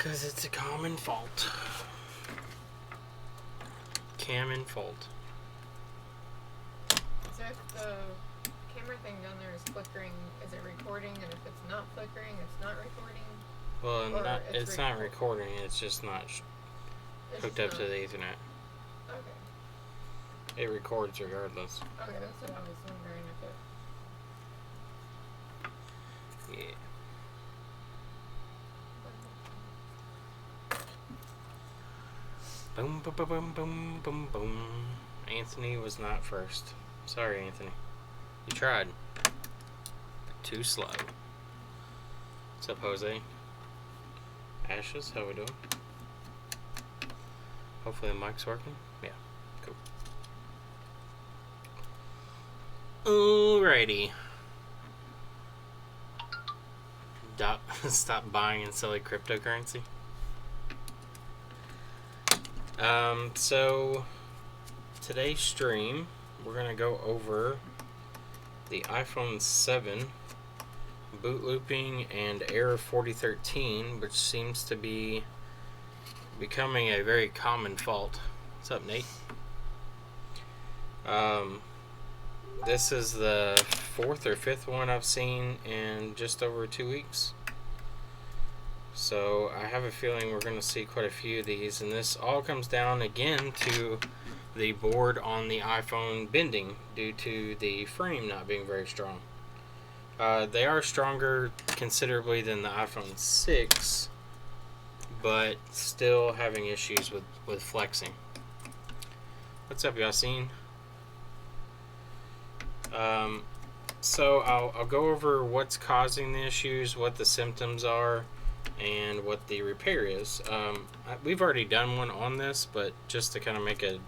Because it's a common fault. Common fault. So if the camera thing down there is flickering, is it recording? And if it's not flickering, it's not recording? Well, it's not recording. It's just not hooked up to the Ethernet. Okay. It records regardless. Okay, that's what I was wondering if it... Yeah. Boom, boom, boom, boom, boom, boom, boom. Anthony was not first. Sorry, Anthony. You tried. But too slow. What's up, Jose? Ashes, how we doing? Hopefully the mic's working. Yeah, cool. Alrighty. Stop buying and selling cryptocurrency. So today's stream, we're gonna go over the iPhone 7 boot looping and error 4013, which seems to be becoming a very common fault. What's up, Nate? This is the 4th or 5th one I've seen in just over 2 weeks. So I have a feeling we're going to see quite a few of these, and this all comes down again to the board on the iPhone bending due to the frame not being very strong. They are stronger considerably than the iPhone 6, but still having issues with flexing. What's up, Yassine? So I'll go over what's causing the issues, what the symptoms are, and what the repair is. We've already done one on this, but just to kind of make a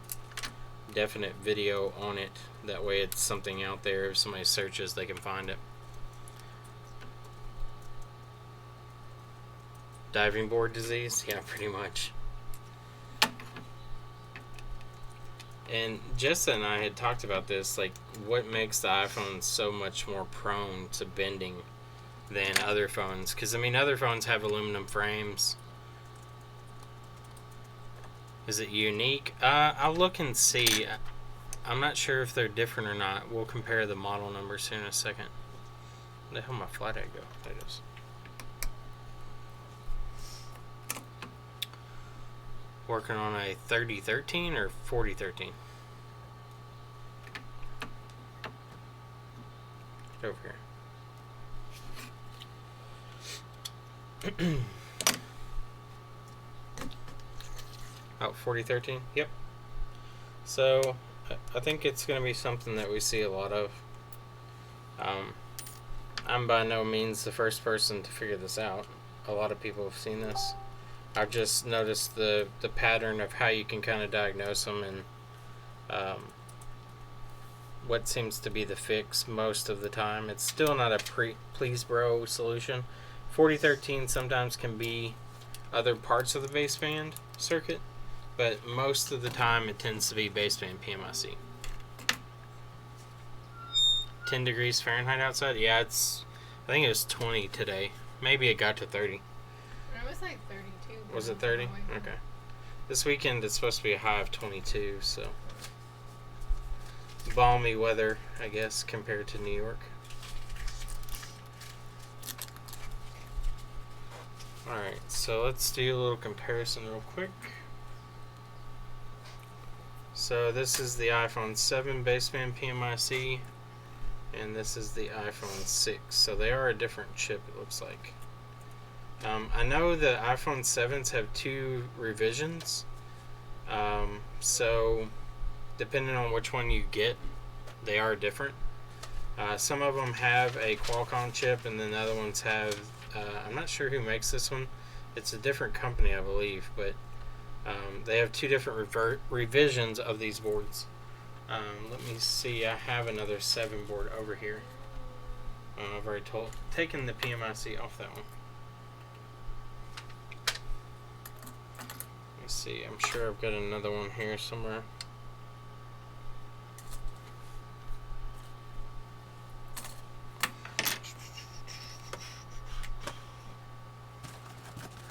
definite video on it, that way it's something out there. If somebody searches, they can find it. Diving board disease? Yeah, pretty much. And Jessa and I had talked about this, like what makes the iPhone so much more prone to bending than other phones. Because, I mean, other phones have aluminum frames. Is it unique? I'll look and see. I'm not sure if they're different or not. We'll compare the model numbers here in a second. Where the hell my flathead go? There it is. Working on a 3013 or 4013? Get over here. Oh, 4013? Yep. So, I think it's going to be something that we see a lot of. I'm by no means the first person to figure this out. A lot of people have seen this. I've just noticed the pattern of how you can kind of diagnose them and what seems to be the fix most of the time. It's still not a please bro solution. 4013 sometimes can be other parts of the baseband circuit, but most of the time it tends to be baseband PMIC. 10 degrees Fahrenheit outside? Yeah, I think it was 20 today. Maybe it got to 30. It was like 32. Was it 30? Okay. This weekend it's supposed to be a high of 22, so balmy weather, I guess, compared to New York. Alright, so let's do a little comparison real quick. So this is the iPhone 7 baseband PMIC, and this is the iPhone 6. So they are a different chip, it looks like. I know the iPhone 7s have 2 revisions, so depending on which one you get, they are different. Some of them have a Qualcomm chip, and then the other ones have, I'm not sure who makes this one. It's a different company, I believe, but they have 2 different revisions of these boards. Let me see, I have another 7 board over here. I've already taken the PMIC off that one. Let's see, I'm sure I've got another one here somewhere.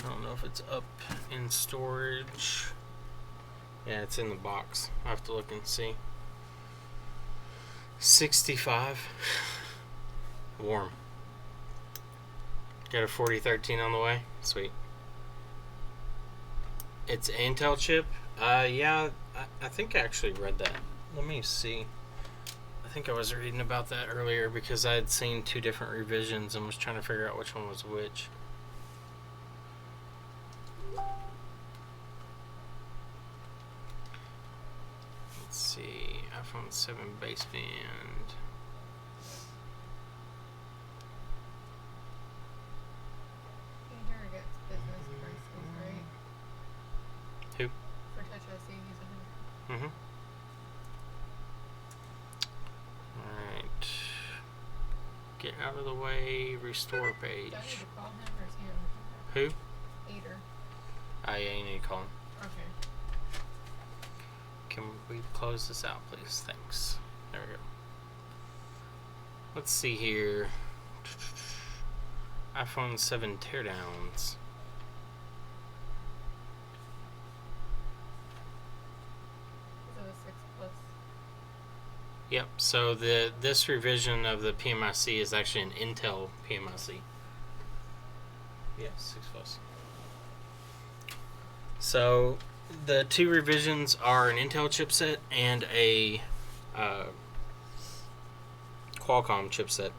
I don't know if it's up in storage. Yeah, it's in the box. I have to look and see. 65. Warm. Got a 4013 on the way. Sweet. It's Intel chip. Yeah, I think I actually read that. Let me see. I think I was reading about that earlier because I had seen 2 different revisions and was trying to figure out which one was which. Let's see. iPhone 7 baseband. Peter gets business prices, right? Who? For Touch SE, he's 100. Mm-hmm. Alright. Get out of the way. Restore page. Do I need to call him or is he on the phone? Who? Peter. Yeah, you need to call him. Okay. Can we close this out, please? Thanks. There we go. Let's see here. iPhone 7 teardowns. Is it a 6 Plus? Yep. So this revision of the PMIC is actually an Intel PMIC. Yeah, 6 Plus. So the 2 revisions are an Intel chipset and a Qualcomm chipset.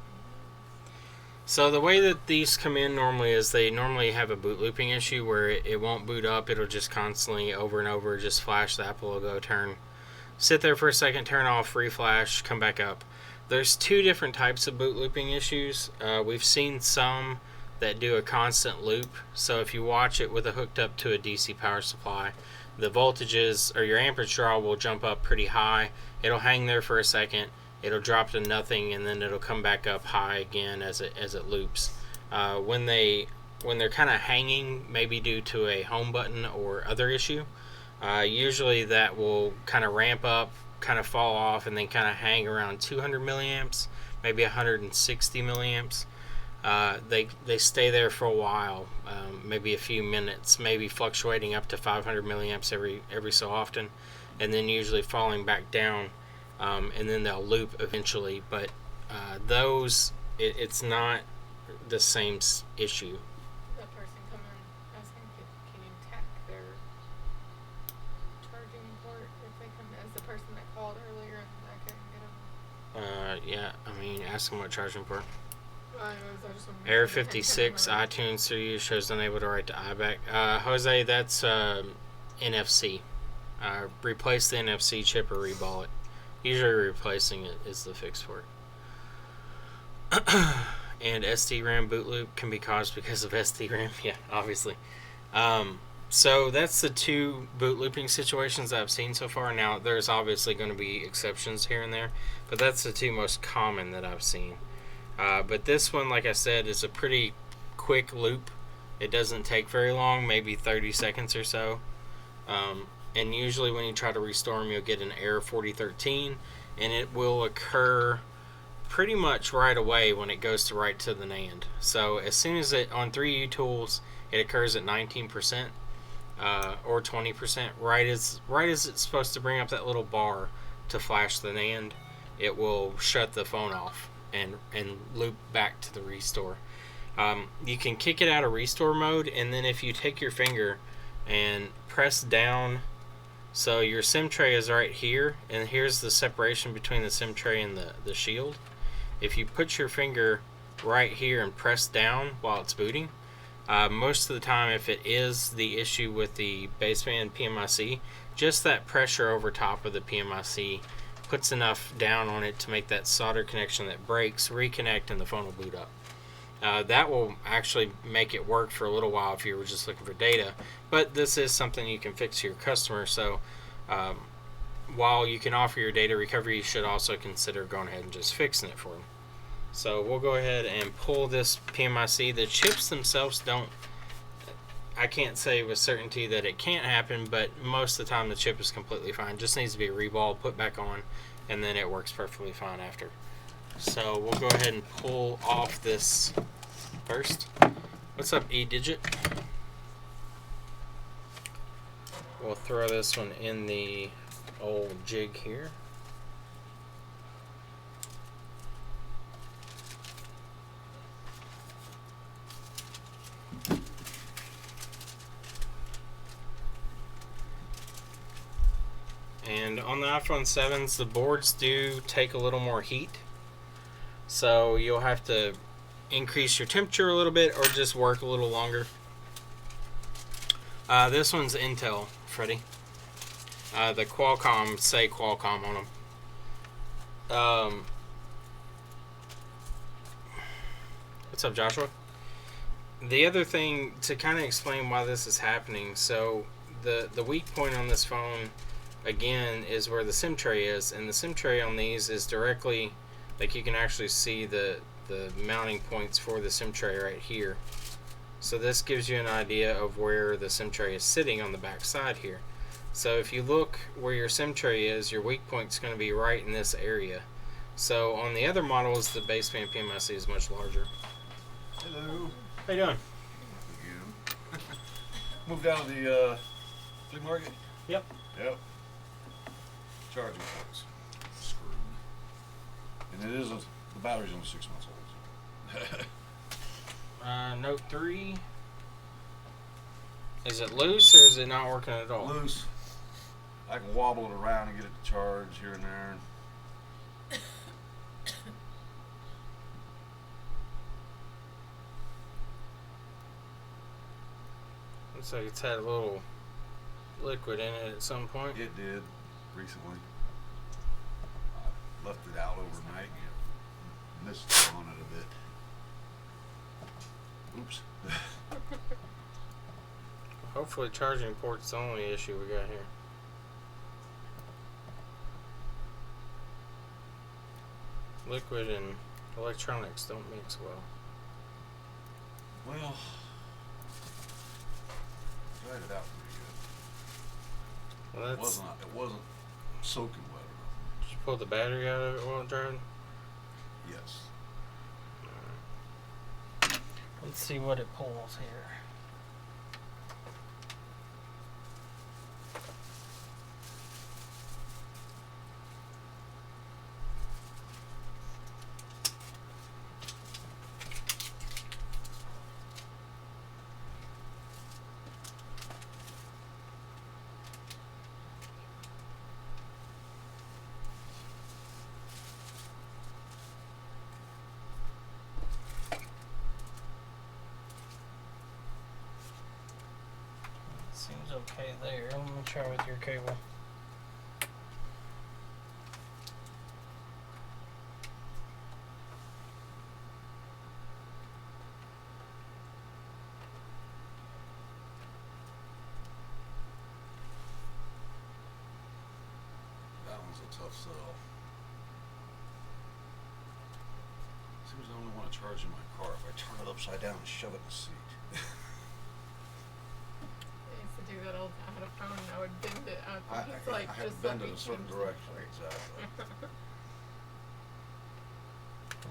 So the way that these come in normally is they normally have a boot looping issue where it won't boot up. It'll just constantly over and over just flash the Apple logo, sit there for a second, turn off, reflash, come back up. There's 2 different types of boot looping issues. We've seen some that do a constant loop. So if you watch it with it hooked up to a DC power supply, the voltages or your amperage draw will jump up pretty high. It'll hang there for a second. It'll drop to nothing, and then it'll come back up high again as it loops. When they're kind of hanging, maybe due to a home button or other issue, usually that will kind of ramp up, kind of fall off, and then kind of hang around 200 milliamps, maybe 160 milliamps. They stay there for a while, maybe a few minutes, maybe fluctuating up to 500 milliamps every so often, and then usually falling back down. And then they'll loop eventually, but it's not the same issue. That person come in asking, can you tack their charging port if they come as the person that called earlier and I couldn't get them? Yeah, I mean, ask them what charging port. I just wanted to Error make sure they hadn't 56, come in. iTunes 3 shows unable to write to iBack. Jose, that's NFC. Replace the NFC chip or reball it. Usually replacing it is the fix for it. And SD-RAM boot loop can be caused because of SD-RAM. Yeah, obviously. So that's the 2 boot looping situations I've seen so far. Now, there's obviously going to be exceptions here and there, but that's the 2 most common that I've seen. But this one, like I said, is a pretty quick loop. It doesn't take very long, maybe 30 seconds or so. And usually when you try to restore them, you'll get an error 4013, and it will occur pretty much right away when it goes to write to the NAND. So as soon as on 3U tools, it occurs at 19% or 20%, right as it's supposed to bring up that little bar to flash the NAND, it will shut the phone off and loop back to the restore. You can kick it out of restore mode, and then if you take your finger and press down, so your SIM tray is right here, and here's the separation between the SIM tray and the shield. If you put your finger right here and press down while it's booting, most of the time, if it is the issue with the baseband PMIC, just that pressure over top of the PMIC puts enough down on it to make that solder connection that breaks, reconnect, and the phone will boot up. That will actually make it work for a little while if you were just looking for data, but this is something you can fix to your customer. So while you can offer your data recovery, you should also consider going ahead and just fixing it for them. So we'll go ahead and pull this PMIC. The chips themselves I can't say with certainty that it can't happen, but most of the time the chip is completely fine. Just needs to be reballed, put back on, and then it works perfectly fine after. So we'll go ahead and pull off this first. What's up, E-Digit? we'll throw this one in the old jig here. And on the iPhone 7s, the boards do take a little more heat. So you'll have to increase your temperature a little bit or just work a little longer. This one's Intel, Freddie. The Qualcomm say Qualcomm on them. What's up, Joshua? The other thing to kind of explain why this is happening, so the weak point on this phone, again, is where the SIM tray is, and the SIM tray on these is directly, like you can actually see the mounting points for the SIM tray right here. So this gives you an idea of where the SIM tray is sitting on the back side here. So if you look where your SIM tray is, your weak point is going to be right in this area. So on the other models, the baseband PMIC is much larger. Hello. How you doing? You. Moved out of the flea market? Yep. Yep. Charging ports. Screwed. And it is the battery's only 6 months old. Note 3. Is it loose or is it not working at all? Loose. I can wobble it around and get it to charge here and there. Looks like it's had a little liquid in it at some point. It did recently. I left it out overnight and missed on it a bit. Oops. Hopefully charging port's the only issue we got here. Liquid and electronics don't mix well. Well, dried it out pretty good. Well, It wasn't soaking wet enough. Did you pull the battery out of it while it dried? Yes. Let's see what it pulls here. Seems okay there. Let me try with your cable. That one's a tough sell. Seems I only want to charge in my car if I turn it upside down and shove it in the seat. Do that all. I had a phone and I would bend it out. I had to bend it a certain direction. Exactly.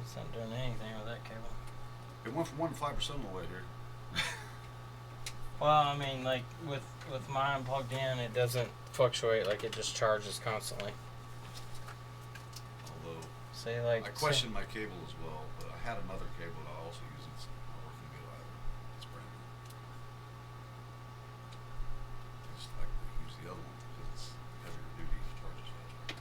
It's not doing anything with that cable. It went from 1 to 5% on the way here. Well, I mean, like with mine plugged in, it doesn't fluctuate. Like it just charges constantly. Although Say like I questioned my cable as well, but I had another cable that I also use. It's not working good either. It's brand new. I just like to use the other one because it's heavier duty, charges faster.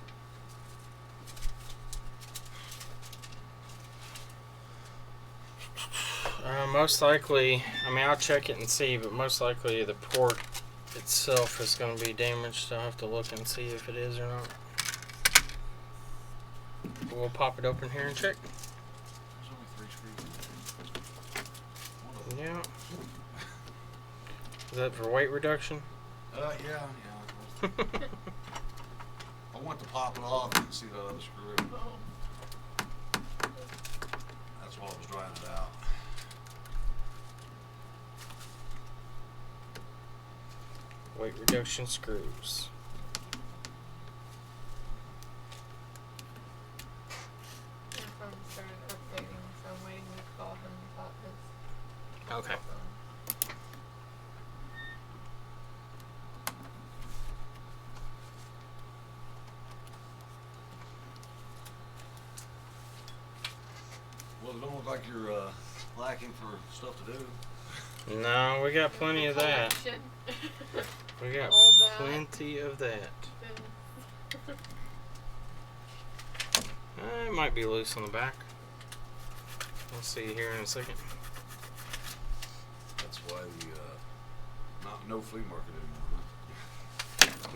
most likely, I mean, I'll check it and see, but most likely the port itself is going to be damaged. So I'll have to look and see if it is or not. We'll pop it open here and check. There's only 3 screws. Yeah. Is that for weight reduction? Yeah. I want to pop it off and see that other screw. That's why I was drying it out. Weight reduction screws. My phone started updating, so I'm waiting to call him about his Okay. phone. like you're lacking for stuff to do. No, we got plenty of that. Collection. We got All that. plenty of that. It might be loose on the back. We'll see here in a second. That's why the no flea market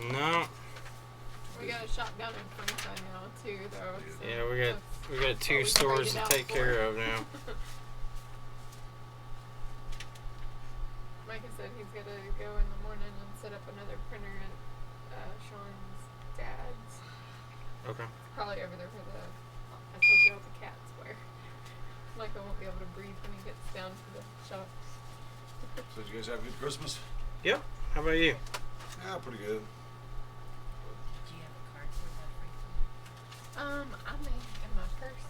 anymore. Huh? No. We got a shop down in Franklin now too, though. So Yeah, we got two we stores traded to out take for. care of now. Micah said he's gonna go in the morning and set up another printer at Sean's dad's. Okay. Probably over there for the. I told you all the cats where. Micah won't be able to breathe when he gets down to the shop. So did you guys have a good Christmas? Yep. How about you? Yeah, pretty good. Do you have a card for that, Franklin? I may in my purse.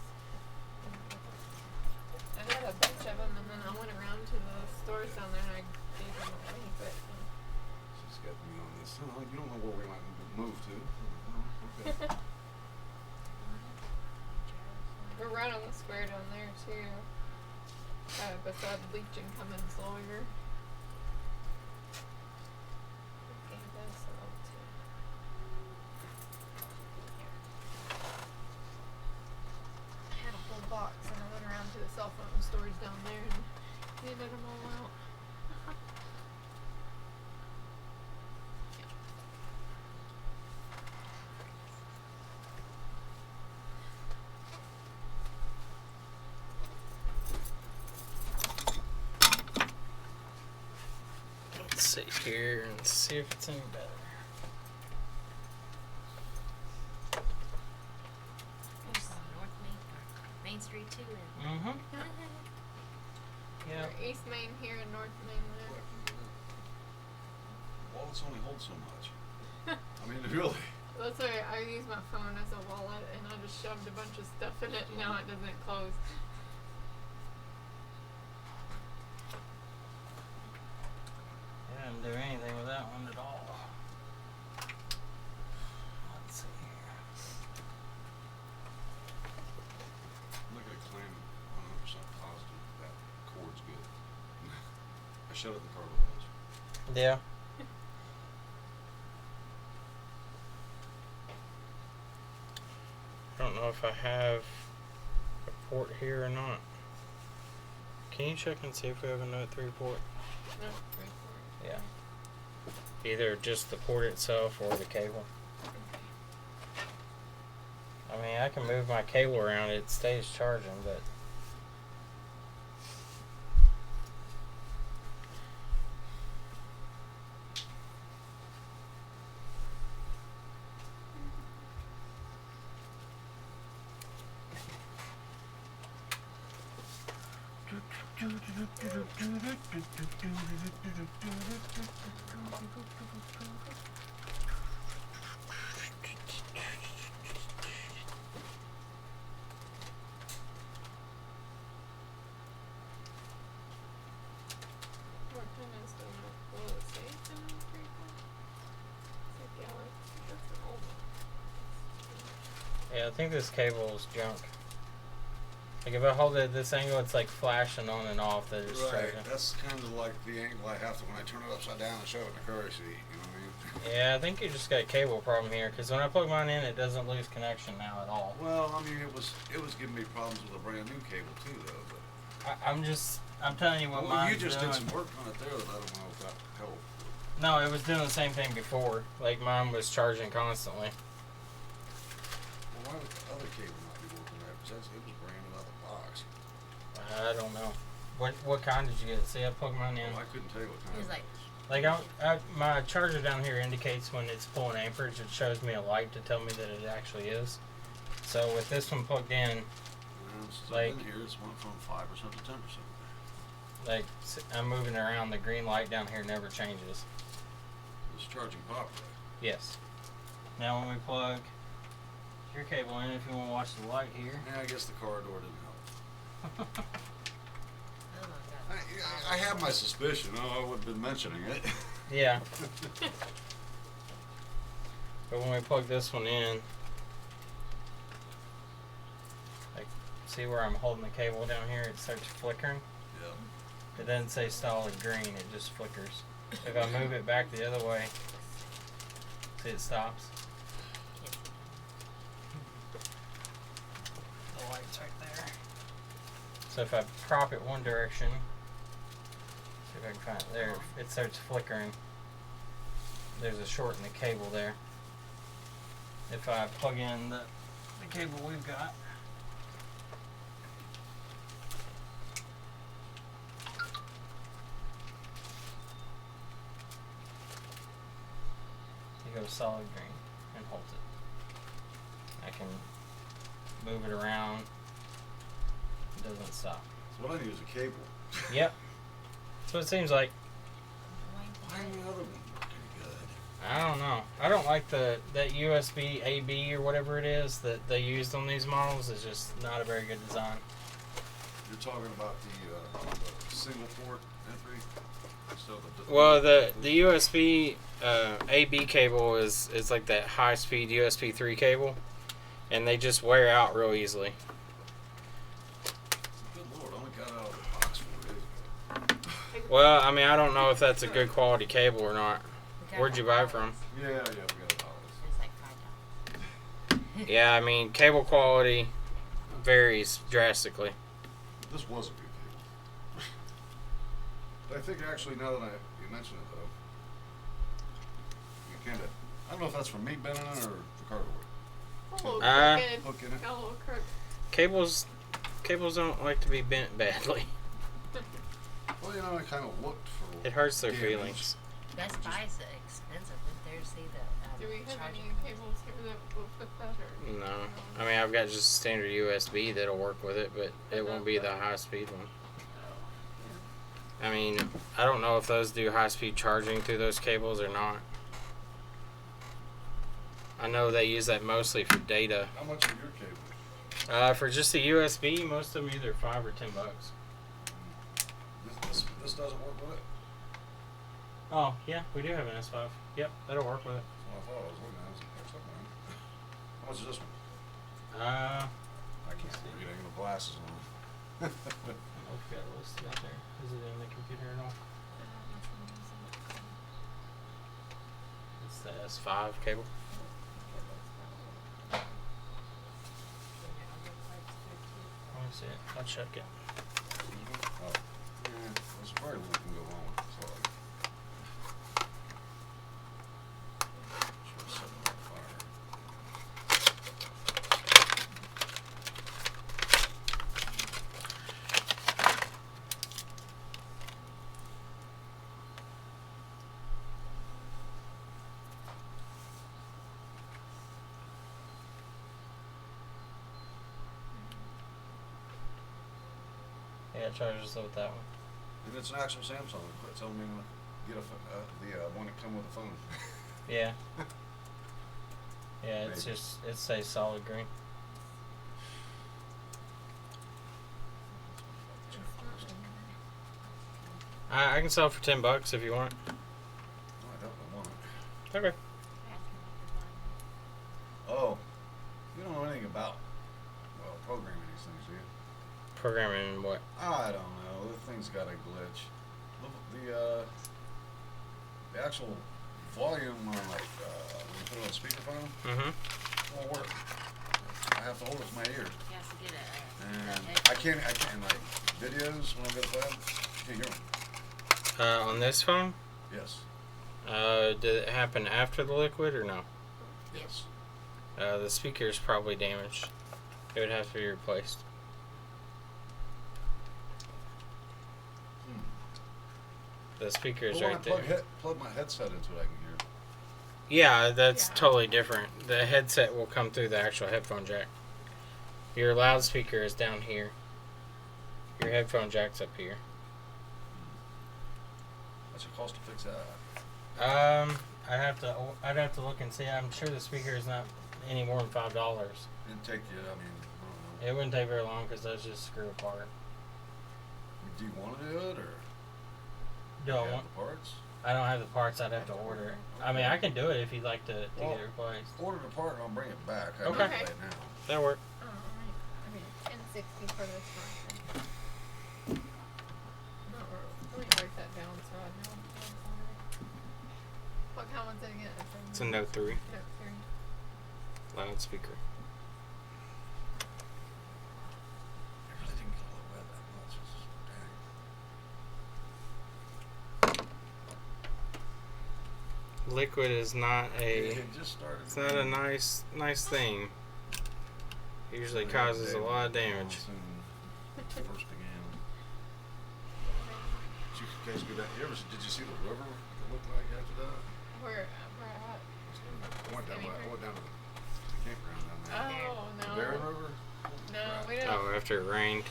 I got a bunch of them, and then I went around to the stores down there and I gave them away. But She's got me on this. Oh, you don't know where we might move to. Oh, okay. we're right on the square down there too. Beside Leach and Cummins Lawyer. Okay, that's all too. I had a whole box and I went around to the cell phone stores down there and handed them all out. Let's sit here and see if it's any better. There's North Main Street too. And Mm-hmm. Yeah. We're East Main here and North Main there. Wallets only hold so much. I mean, really. That's why I use my phone as a wallet and I just shoved a bunch of stuff in it and now it doesn't close. I didn't do anything with that one at all. Let's see here. I'm not gonna claim 100% positive that cord's good. I shut it in the car once. Yeah. I don't know if I have a port here or not. Can you check and see if we have a Note 3 port? No, right for it. Yeah. Either just the port itself or the cable. I mean, I can move my cable around, it stays charging, but What kind is the Note? Will it say it's a Note 3 phone? It's like, yeah, that's an old one. yeah, I think this cable is junk. Like if I hold it at this angle, it's like flashing on and off that it's Right. charging. That's kind of like the angle I have to when I turn it upside down and shove it in the curry seat. You know what I mean? Yeah, I think you just got a cable problem here, because when I plug mine in, it doesn't lose connection now at all. Well, I mean, it was giving me problems with a brand new cable too, though. But I'm telling you what well, mine's you just doing. did some work on it there that I don't know if that helped. No, it was doing the same thing before. Like mine was charging constantly. Well, why would the other cable not be working right? Because it was brand new out of the box. I don't know. What kind did you get? See, I plugged mine in. Well, I couldn't tell you what kind. It was it like- Like my charger down here indicates when it's pulling amperage. It shows me a light to tell me that it actually is. So with this one plugged in, Well, since like- I've been here, it's went from 5% to 10%. like I'm moving around, the green light down here never changes. It's charging properly. Yes. Now when we plug your cable in, if you want to watch the light here. Yeah, I guess the car door didn't help. Oh my God. I have my suspicion. Oh, I wouldn't have been mentioning it. Yeah. But when we plug this one in, like see where I'm holding the cable down here? It starts flickering. Yeah. It doesn't say solid green. It just flickers. If I move it back the other way, see it stops. The light's right there. So if I prop it one direction, see if I can find it there, it starts flickering. There's a short in the cable there. If I plug in the cable we've got, it goes solid green and holds it. I can move it around. It doesn't stop. So what I need is a cable. Yep. That's what it seems like. Why are the other one working good? I don't know. I don't like that USB AB or whatever it is that they used on these models. It's just not a very good design. You're talking about the single port entry? So Well, the USB AB cable is like that high speed USB 3 cable, and they just wear out real easily. Good Lord, I only got out of the box 4 days ago. Well, I mean, I don't know if that's a good quality cable or not. Where'd you buy it from? Yeah, we got it $1. It's like $5. Yeah, I mean, cable quality varies drastically. This was a good cable. But I think actually, now that you mention it though, you kind of, I don't know if that's from me bending it or the cardboard. It's a little Uh, crooked. Hook in it. Got a little crook. Cables don't like to be bent badly. Well, you know, I kind of looked for. It hurts their damage. feelings. Best Buy's expensive. Went there to see the Do we have charging any cables here that will fit that or? No. I mean, I've got just standard USB that'll work with it, but it won't be the high speed one. I mean, I don't know if those do high speed charging through those cables or not. I know they use that mostly for data. How much are your cables? For just the USB, most of them either $5 or $10. This doesn't work with it? Oh, yeah, we do have an S5. Yep, that'll work with it. That's what I thought. I was looking at it. I was like, "There's something wrong." How much is this one? I can't see. Get any glasses on. I don't know if we got it listed out there. Is it in the computer at all? It's the S5 cable. Let me see it. I'll check it. Oh, yeah. There's very little can go wrong with this log. Sure, it's setting on fire. Yeah, it charges with that one. And it's an actual Samsung. Quit telling me to get the one that come with the phone. Yeah. Yeah, it's Maybe. just, it says solid green. I can sell it for $10 if you want. No, I don't want it. Okay. Oh, you don't know anything about, well, programming these things, do you? Programming what? I don't know. The thing's got a glitch. The actual volume on like when you put it on speakerphone Mm-hmm. won't work. I have to hold it to my ear, He has to get and I can't like videos when I'm gonna play them. Can't hear them. On this phone? Yes. Did it happen after the liquid or no? Yes. The speaker's probably damaged. It would have to be replaced. The speaker's But when right I there. plug my headset into it, I can hear. Yeah, that's Yeah. totally different. The headset will come through the actual headphone jack. Your loudspeaker is down here. Your headphone jack's up here. What's it cost to fix that? I'd have to look and see. I'm sure the speaker is not any more than $5. It'd take you. I mean, I don't know. It wouldn't take very long because those just screw apart. Do you want to do it or? Do you I have want? the parts? I don't have the parts. I'd have to order it. I mean, I can do it if you'd like to Well, get it replaced. Order the part and I'll bring it back. I Okay. can play it now. That'll work. Alright. Okay. And $360 for this one. Let me write that down so I know what I'm ordering. What kind was it again? It's a Note 3 Note 3. loudspeaker. I really didn't get all the way that much. It's just, dang. Liquid is not a. It just started. It's not a nice thing. It usually causes a lot of damage. First began. Did you guys go down? Did you see the river? It looked like after that. Where at? I went down to the campground down there. Oh, no. The Barron River. No, we didn't. Oh, after it rained.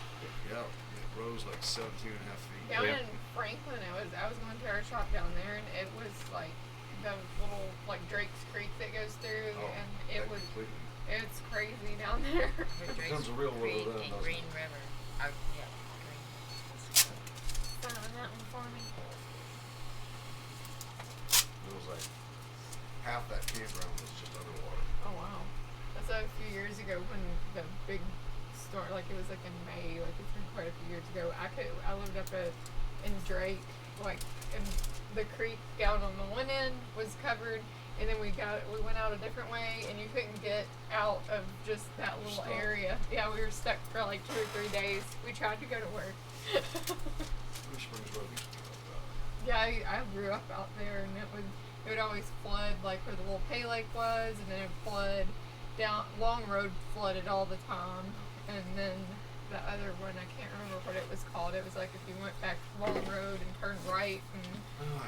Yeah, it rose like 17.5 feet. Down Yep. in Franklin, I was going to our shop down there, and it was like the little like Drake's Creek that goes through, and it was completely. it's crazy down there. Becomes a real river then, doesn't Green it? River. Yeah, Green. Sign that one for me. It was like half that campground was just underwater. Oh wow, that's a few years ago when the big storm, like it was like in May, like it's been quite a few years ago. I lived up in Drake, like, and the creek down on the one end was covered, and then we went out a different way, and you couldn't get out of just that little Stuck. area. Yeah, we were stuck for like 2 or 3 days. We tried to go to work. Blue Springs Road used to be like that. Yeah, I grew up out there, and it would always flood, like where the little pay lake was, and then it would flood down. Long Road flooded all the time, and then the other one, I can't remember what it was called. It was like if you went back Long Road and turned right, and Oh,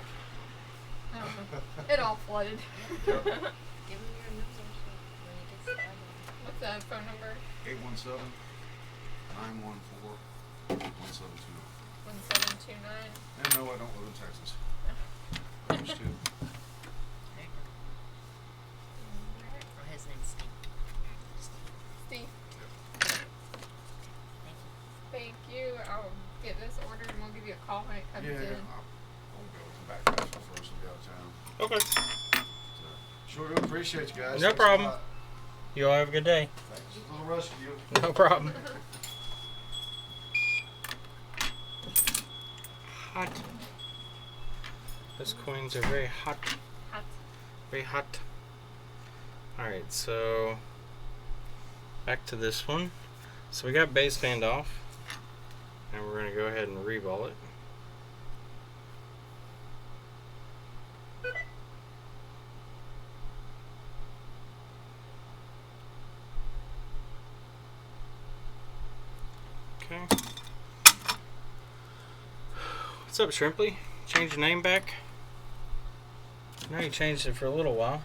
I don't know, it all flooded. Give them your number so when you get started. What's that phone number? 817-914-1729. 1729. And no, I don't live in Texas. I used to. There you go. Oh, his name's Steve. Steve, Thank you. thank you. I'll get this ordered, and we'll give you a call when it comes Yeah, in. I'll go back to this one first and be out of town. Okay. So, sure do appreciate you guys. No Thanks a problem. lot. You all have a good day. Thanks. A little rush to you. No problem. Hot. Those coins are very hot. Hot. Very hot. Alright, so back to this one. So we got baseband off, and we're going to go ahead and reball it. Okay. What's up, Shrimply? Change your name back? I know you changed it for a little while.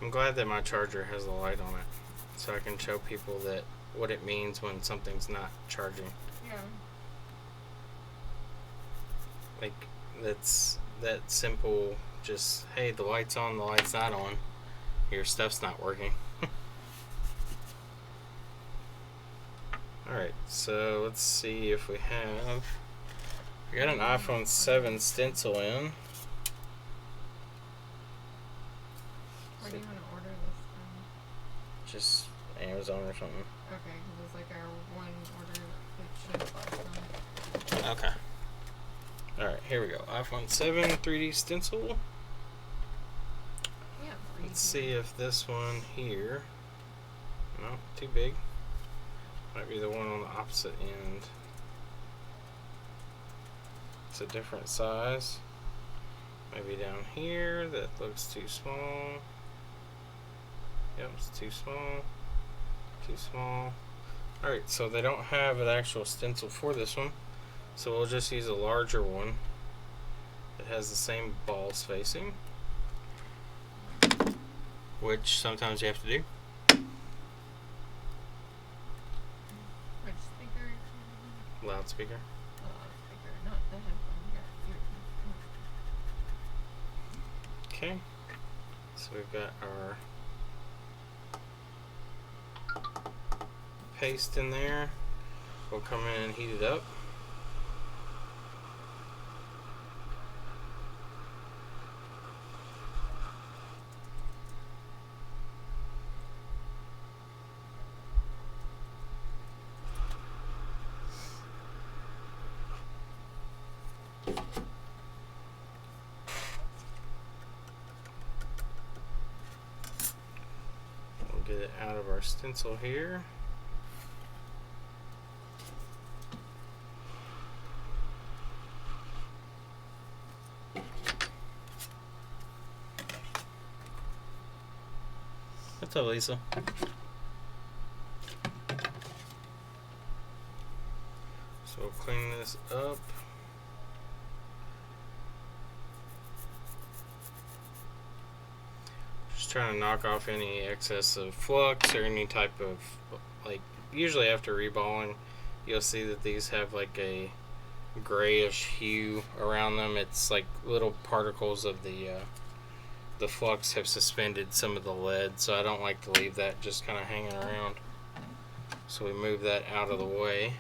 I'm glad that my charger has the light on it, so I can show people that what it means when something's not charging. Yeah. Like, that's that simple. Just, hey, the light's on, the light's not on. Your stuff's not working. Alright, so let's see if we have. I got an iPhone 7 stencil in. Where do you want to order this Just Amazon or something. from? Okay, because it's like our one order that should apply from. Okay. Alright, here we go. iPhone 7 3D stencil. Yeah. Let's see if this one here. No, too big. Might be the one on the opposite end. It's a different size. Maybe down here that looks too small. Yep, it's too small. Too small. Alright, so they don't have an actual stencil for this one. So we'll just use a larger one that has the same ball spacing, which sometimes you have to do. Which speaker? Loudspeaker. Speaker, not the headphone. Yeah, Okay. So we've got our paste in there. We'll come in and heat it up. get it out of our stencil here. What's up, Lisa? So clean this up. Just trying to knock off any excess of flux or any type of, like, usually after reballing, you'll see that these have like a grayish hue around them. It's like little particles of the flux have suspended some of the lead, so I don't like to leave that just kind of hanging around. So we move that out of the way.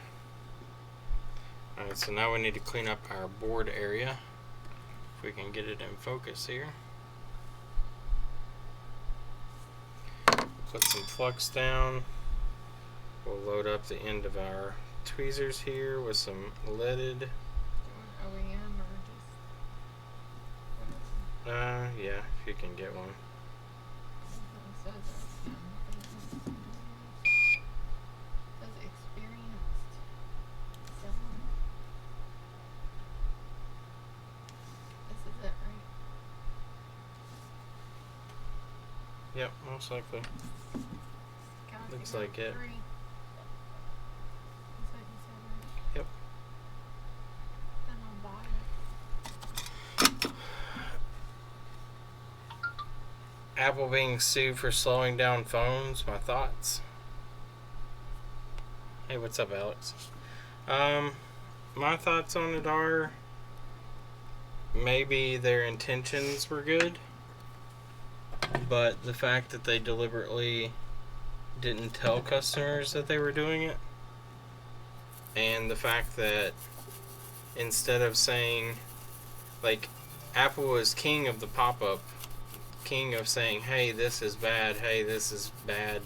Alright, so now we need to clean up our board area. If we can get it in focus here. Put some flux down. We'll load up the end of our tweezers here with some leaded. OEM or just? Yeah, if you can get one. It says experienced. This is it, right? Yep, most likely. Galaxy Looks Note like it. 3. That's what you said, right? Yep. Then I'll buy it. Apple being sued for slowing down phones. My thoughts. Hey, what's up, Alex? My thoughts on it are maybe their intentions were good, but the fact that they deliberately didn't tell customers that they were doing it, and the fact that instead of saying, like, Apple was king of the pop-up, king of saying, hey, this is bad, hey, this is bad,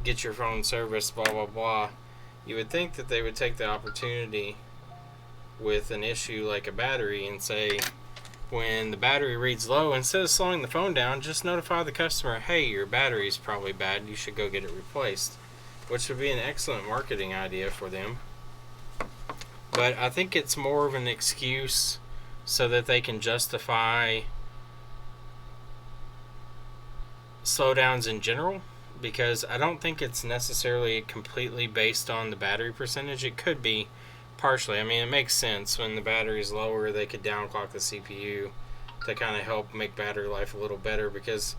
get your phone serviced, blah blah blah. You would think that they would take the opportunity with an issue like a battery and say, when the battery reads low, instead of slowing the phone down, just notify the customer, hey, your battery's probably bad, you should go get it replaced, which would be an excellent marketing idea for them. But I think it's more of an excuse so that they can justify slowdowns in general, because I don't think it's necessarily completely based on the battery percentage. It could be partially. I mean, it makes sense. When the battery is lower, they could downclock the CPU to kind of help make battery life a little better, because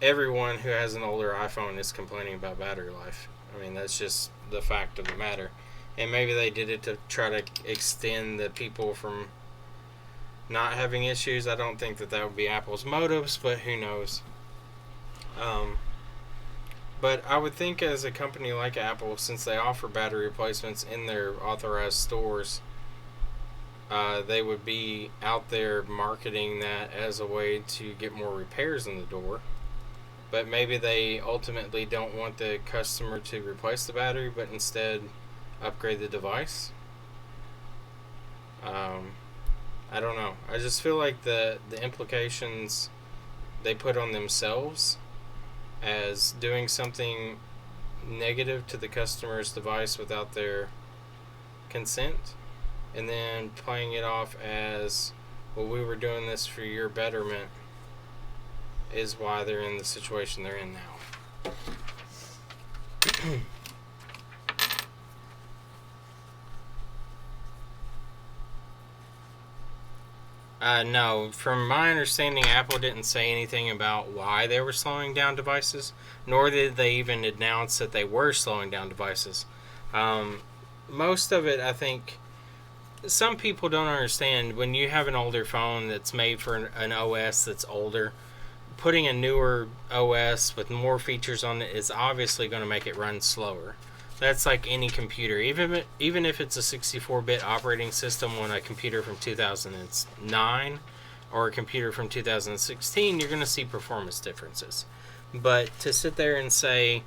everyone who has an older iPhone is complaining about battery life. I mean, that's just the fact of the matter. And maybe they did it to try to extend the people from not having issues. I don't think that that would be Apple's motives, but who knows. But I would think as a company like Apple, since they offer battery replacements in their authorized stores, they would be out there marketing that as a way to get more repairs in the door. But maybe they ultimately don't want the customer to replace the battery, but instead upgrade the device. I don't know. I just feel like the implications they put on themselves as doing something negative to the customer's device without their consent, and then playing it off as, well, we were doing this for your betterment, is why they're in the situation they're in now. No, from my understanding, Apple didn't say anything about why they were slowing down devices, nor did they even announce that they were slowing down devices. Most of it, I think, some people don't understand. When you have an older phone that's made for an OS that's older, putting a newer OS with more features on it is obviously going to make it run slower. That's like any computer. Even if it's a 64-bit operating system on a computer from 2009 or a computer from 2016, you're going to see performance differences. But to sit there and say,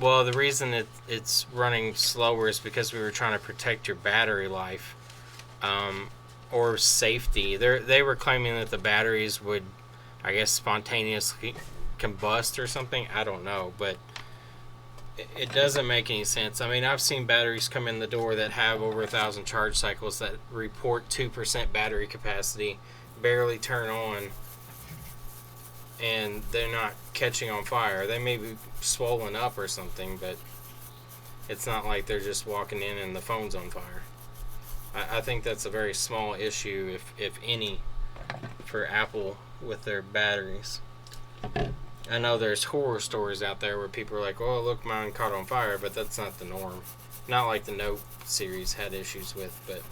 well, the reason it's running slower is because we were trying to protect your battery life, or safety. They were claiming that the batteries would, I guess, spontaneously combust or something. I don't know, but it doesn't make any sense. I mean, I've seen batteries come in the door that have over 1,000 charge cycles that report 2% battery capacity, barely turn on, and they're not catching on fire. They may be swollen up or something, but it's not like they're just walking in and the phone's on fire. I think that's a very small issue, if any, for Apple with their batteries. I know there's horror stories out there where people are like, oh, look, mine caught on fire, but that's not the norm. Not like the Note series had issues with, but...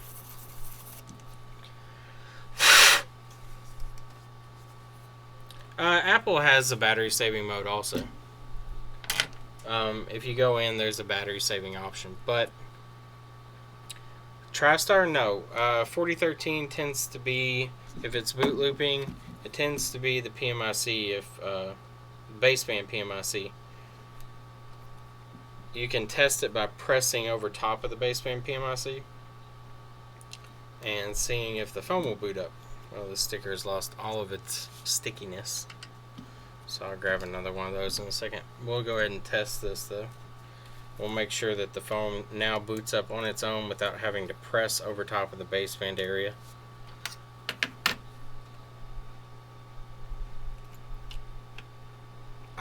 Apple has a battery saving mode also. If you go in, there's a battery saving option, but TriStar, no. 4013 tends to be, if it's boot looping, it tends to be the PMIC, if baseband PMIC. You can test it by pressing over top of the baseband PMIC and seeing if the phone will boot up. Well, the sticker has lost all of its stickiness, so I'll grab another one of those in a second. We'll go ahead and test this though. We'll make sure that the phone now boots up on its own without having to press over top of the baseband area.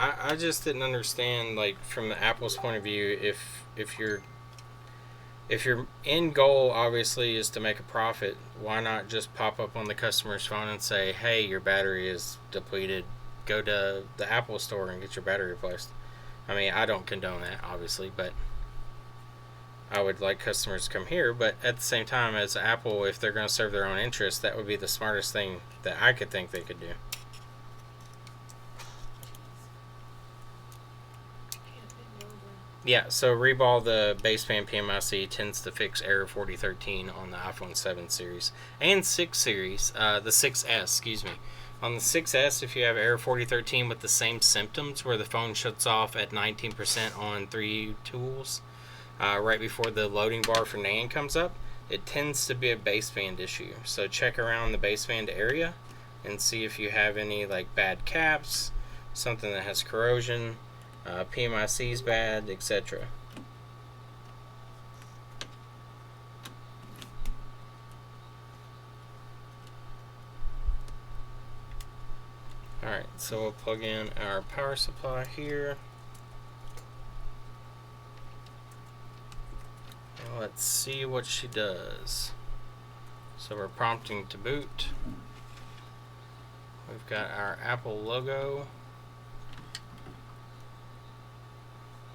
I just didn't understand, like, from the Apple's point of view, if your end goal obviously is to make a profit, why not just pop up on the customer's phone and say, hey, your battery is depleted, go to the Apple store and get your battery replaced. I mean, I don't condone that, obviously, but I would like customers to come here. But at the same time, as Apple, if they're going to serve their own interests, that would be the smartest thing that I could think they could do. Yeah, so reball the baseband PMIC tends to fix error 4013 on the iPhone 7 series and 6 series, the 6S, excuse me. On the 6S, if you have error 4013 with the same symptoms where the phone shuts off at 19% on 3 tools, right before the loading bar for NAND comes up, it tends to be a baseband issue. So check around the baseband area and see if you have any like bad caps, something that has corrosion, PMIC's bad, etc. Alright, so we'll plug in our power supply here. Let's see what she does. So we're prompting to boot. We've got our Apple logo.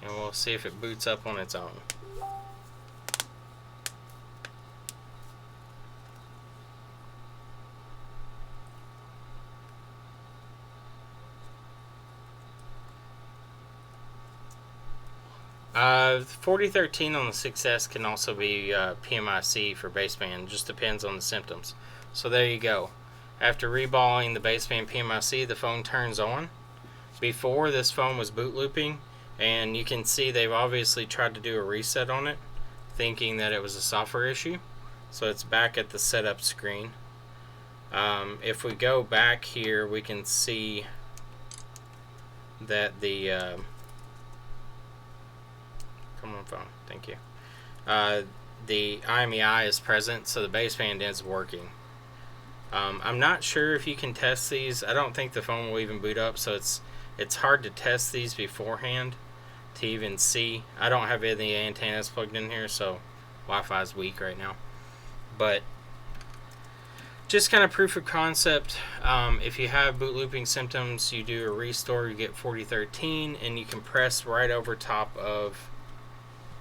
And we'll see if it boots up on its own. Uh, 4013 on the 6S can also be PMIC for baseband. Just depends on the symptoms. So there you go. After reballing the baseband PMIC, the phone turns on. Before, this phone was boot looping, and you can see they've obviously tried to do a reset on it, thinking that it was a software issue. So it's back at the setup screen. If we go back here, we can see that the come on phone, thank you. The IMEI is present, so the baseband is working. I'm not sure if you can test these. I don't think the phone will even boot up, so it's hard to test these beforehand to even see. I don't have any antennas plugged in here, so Wi-Fi is weak right now. But just kind of proof of concept. If you have boot looping symptoms, you do a restore, you get 4013, and you can press right over top of,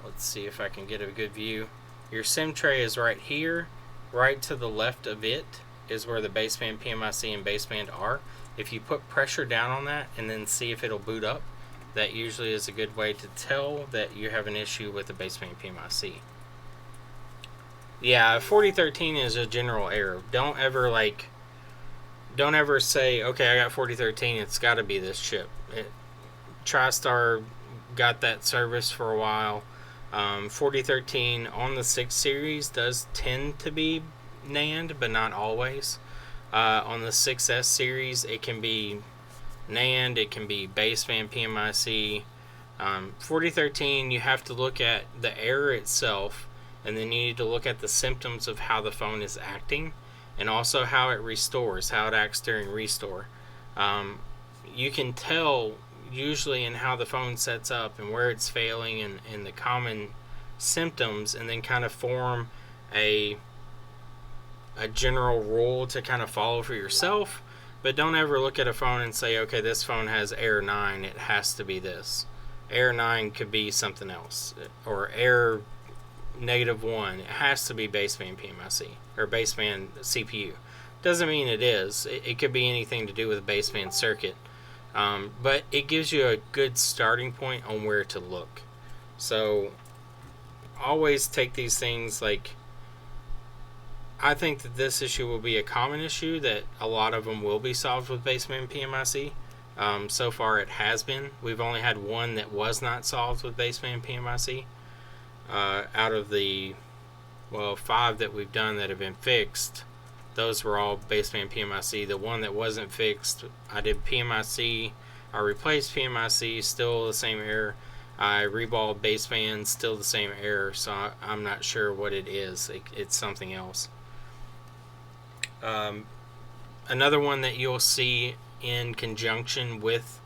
let's see if I can get a good view. Your SIM tray is right here. Right to the left of it is where the baseband PMIC and baseband are. If you put pressure down on that and then see if it'll boot up, that usually is a good way to tell that you have an issue with the baseband PMIC. Yeah, 4013 is a general error. Don't ever say, okay, I got 4013, it's got to be this chip. TriStar got that service for a while. 4013 on the 6 series does tend to be NAND, but not always. On the 6S series, it can be NAND, it can be baseband PMIC. 4013, you have to look at the error itself, and then you need to look at the symptoms of how the phone is acting, and also how it restores, how it acts during restore. You can tell usually in how the phone sets up and where it's failing and the common symptoms, and then kind of form a general rule to kind of follow for yourself. But don't ever look at a phone and say, okay, this phone has error 9, it has to be this. Error 9 could be something else, or error -1, it has to be baseband PMIC or baseband CPU. Doesn't mean it is. It could be anything to do with a baseband circuit, but it gives you a good starting point on where to look. So always take these things like, I think that this issue will be a common issue, that a lot of them will be solved with baseband PMIC. So far it has been. We've only had one that was not solved with baseband PMIC. Out of the 5 that we've done that have been fixed, those were all baseband PMIC. The one that wasn't fixed, I did PMIC, I replaced PMIC, still the same error. I reballed baseband, still the same error. So I'm not sure what it is. It's something else. Another one that you'll see in conjunction with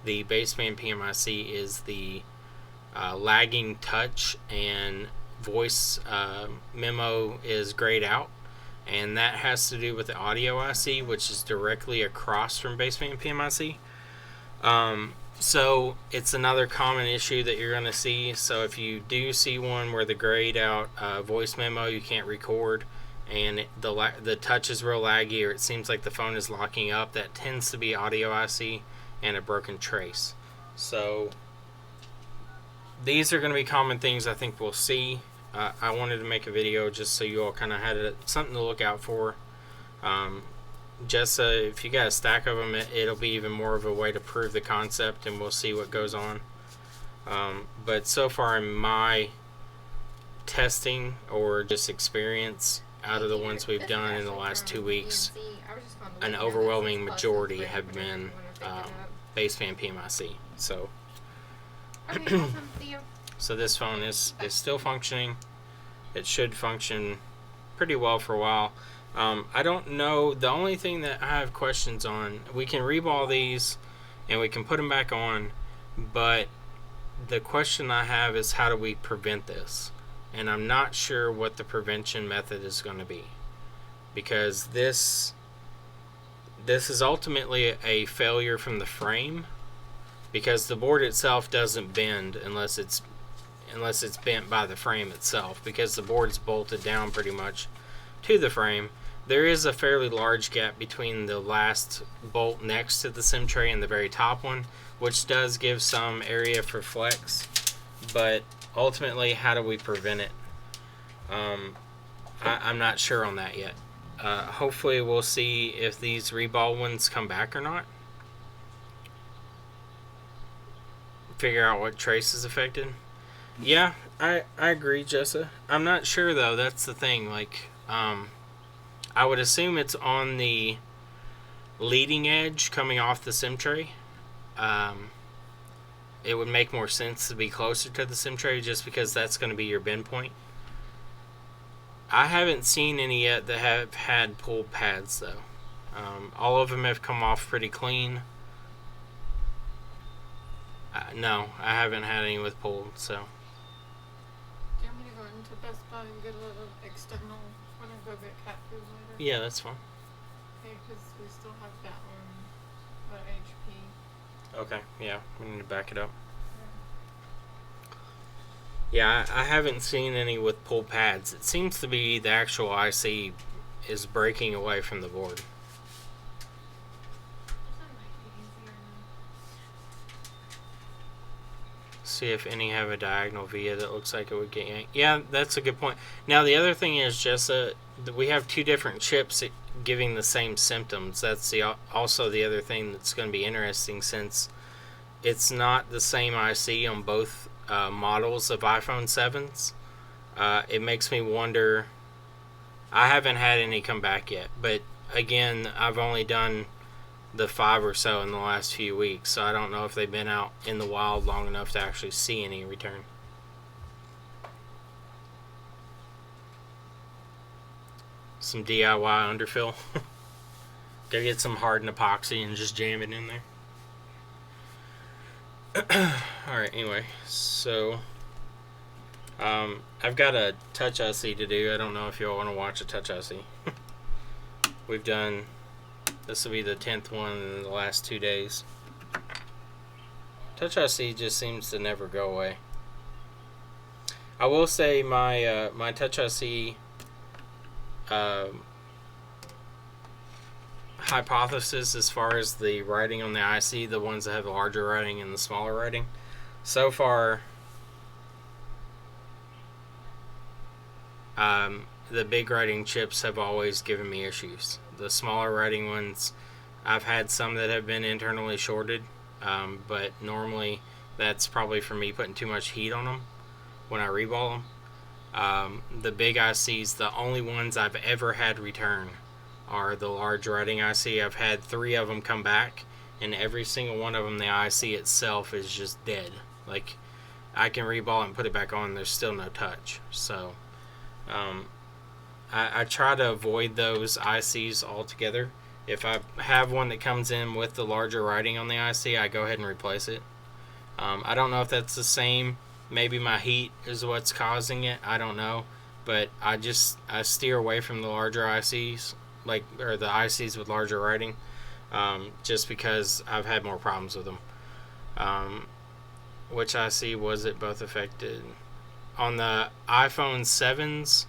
the baseband PMIC is the lagging touch and voice memo is grayed out, and that has to do with the audio IC, which is directly across from baseband PMIC. So it's another common issue that you're going to see. So if you do see one where the grayed out voice memo, you can't record, and the touch is real laggy, or it seems like the phone is locking up, that tends to be audio IC and a broken trace. So these are going to be common things I think we'll see. I wanted to make a video just so you all kind of had something to look out for. Just if you got a stack of them, it'll be even more of a way to prove the concept, and we'll see what goes on. But so far in my testing or just experience, out of the ones we've done in the last 2 weeks, an overwhelming majority have been baseband PMIC. So Okay, awesome. See you. so this phone is still functioning. It should function pretty well for a while. I don't know, the only thing that I have questions on, we can reball these and we can put them back on, but the question I have is, how do we prevent this? And I'm not sure what the prevention method is going to be, because this is ultimately a failure from the frame, because the board itself doesn't bend unless it's bent by the frame itself, because the board's bolted down pretty much to the frame. There is a fairly large gap between the last bolt next to the SIM tray and the very top one, which does give some area for flex, but ultimately, how do we prevent it? I'm not sure on that yet. Hopefully we'll see if these reball ones come back or not. Figure out what trace is affected. Yeah, I agree, Jessa. I'm not sure though, that's the thing. Like, I would assume it's on the leading edge coming off the SIM tray. It would make more sense to be closer to the SIM tray, just because that's going to be your bend point. I haven't seen any yet that have had pulled pads though. All of them have come off pretty clean. No, I haven't had any with pulled, so. Do you want me to go into Best Buy and get a little external when I go get cat food later? Yeah, that's fine. Okay, because we still have that one, the HP. Okay, yeah, we need to back it up. Yeah, I haven't seen any with pull pads. It seems to be the actual IC is breaking away from the board. See if any have a diagonal via that looks like it would get yanked. Yeah, that's a good point. Now the other thing is just we have 2 different chips giving the same symptoms. That's also the other thing that's going to be interesting, since it's not the same IC on both models of iPhone 7s. It makes me wonder. I haven't had any come back yet, but again, I've only done the 5 or so in the last few weeks, so I don't know if they've been out in the wild long enough to actually see any return. Some DIY underfill. Go get some hardened epoxy and just jam it in there. Alright, anyway, so I've got a touch IC to do. I don't know if you all want to watch a touch IC. We've done, this will be the 10th one in the last 2 days. Touch IC just seems to never go away. I will say my my Touch IC hypothesis as far as the writing on the IC, the ones that have the larger writing and the smaller writing, so far the big writing chips have always given me issues. The smaller writing ones, I've had some that have been internally shorted, but normally that's probably for me putting too much heat on them when I reball them. The big ICs, the only ones I've ever had return are the large writing IC. I've had 3 of them come back, and every single one of them, the IC itself is just dead. Like, I can reball it and put it back on, there's still no touch. So I try to avoid those ICs altogether. If I have one that comes in with the larger writing on the IC, I go ahead and replace it. I don't know if that's the same. Maybe my heat is what's causing it. I don't know. But I steer away from the larger ICs, or the ICs with larger writing, just because I've had more problems with them. Which IC was it both affected? On the iPhone 7s,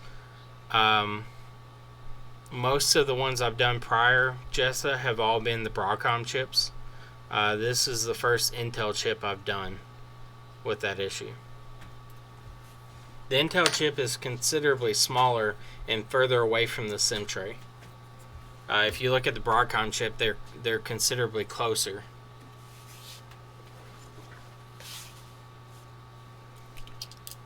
most of the ones I've done prior, Jessa, have all been the Broadcom chips. This is the first Intel chip I've done with that issue. The Intel chip is considerably smaller and further away from the SIM tray. If you look at the Broadcom chip, they're considerably closer.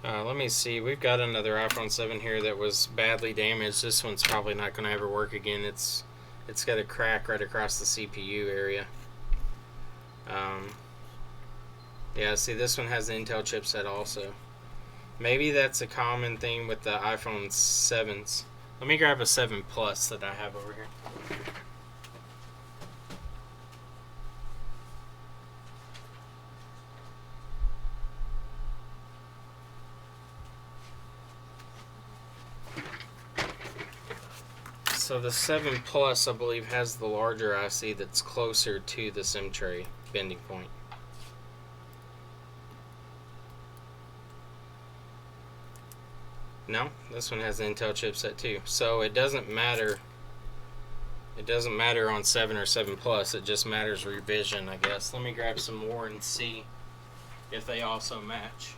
Let me see. We've got another iPhone 7 here that was badly damaged. This one's probably not going to ever work again. It's got a crack right across the CPU area. Yeah, see, this one has the Intel chipset also. Maybe that's a common thing with the iPhone 7s. Let me grab a 7 Plus that I have over here. So the 7 Plus, I believe, has the larger IC that's closer to the SIM tray bending point. No, this one has the Intel chipset too. So it doesn't matter. It doesn't matter on 7 or 7 Plus. It just matters revision, I guess. Let me grab some more and see if they also match.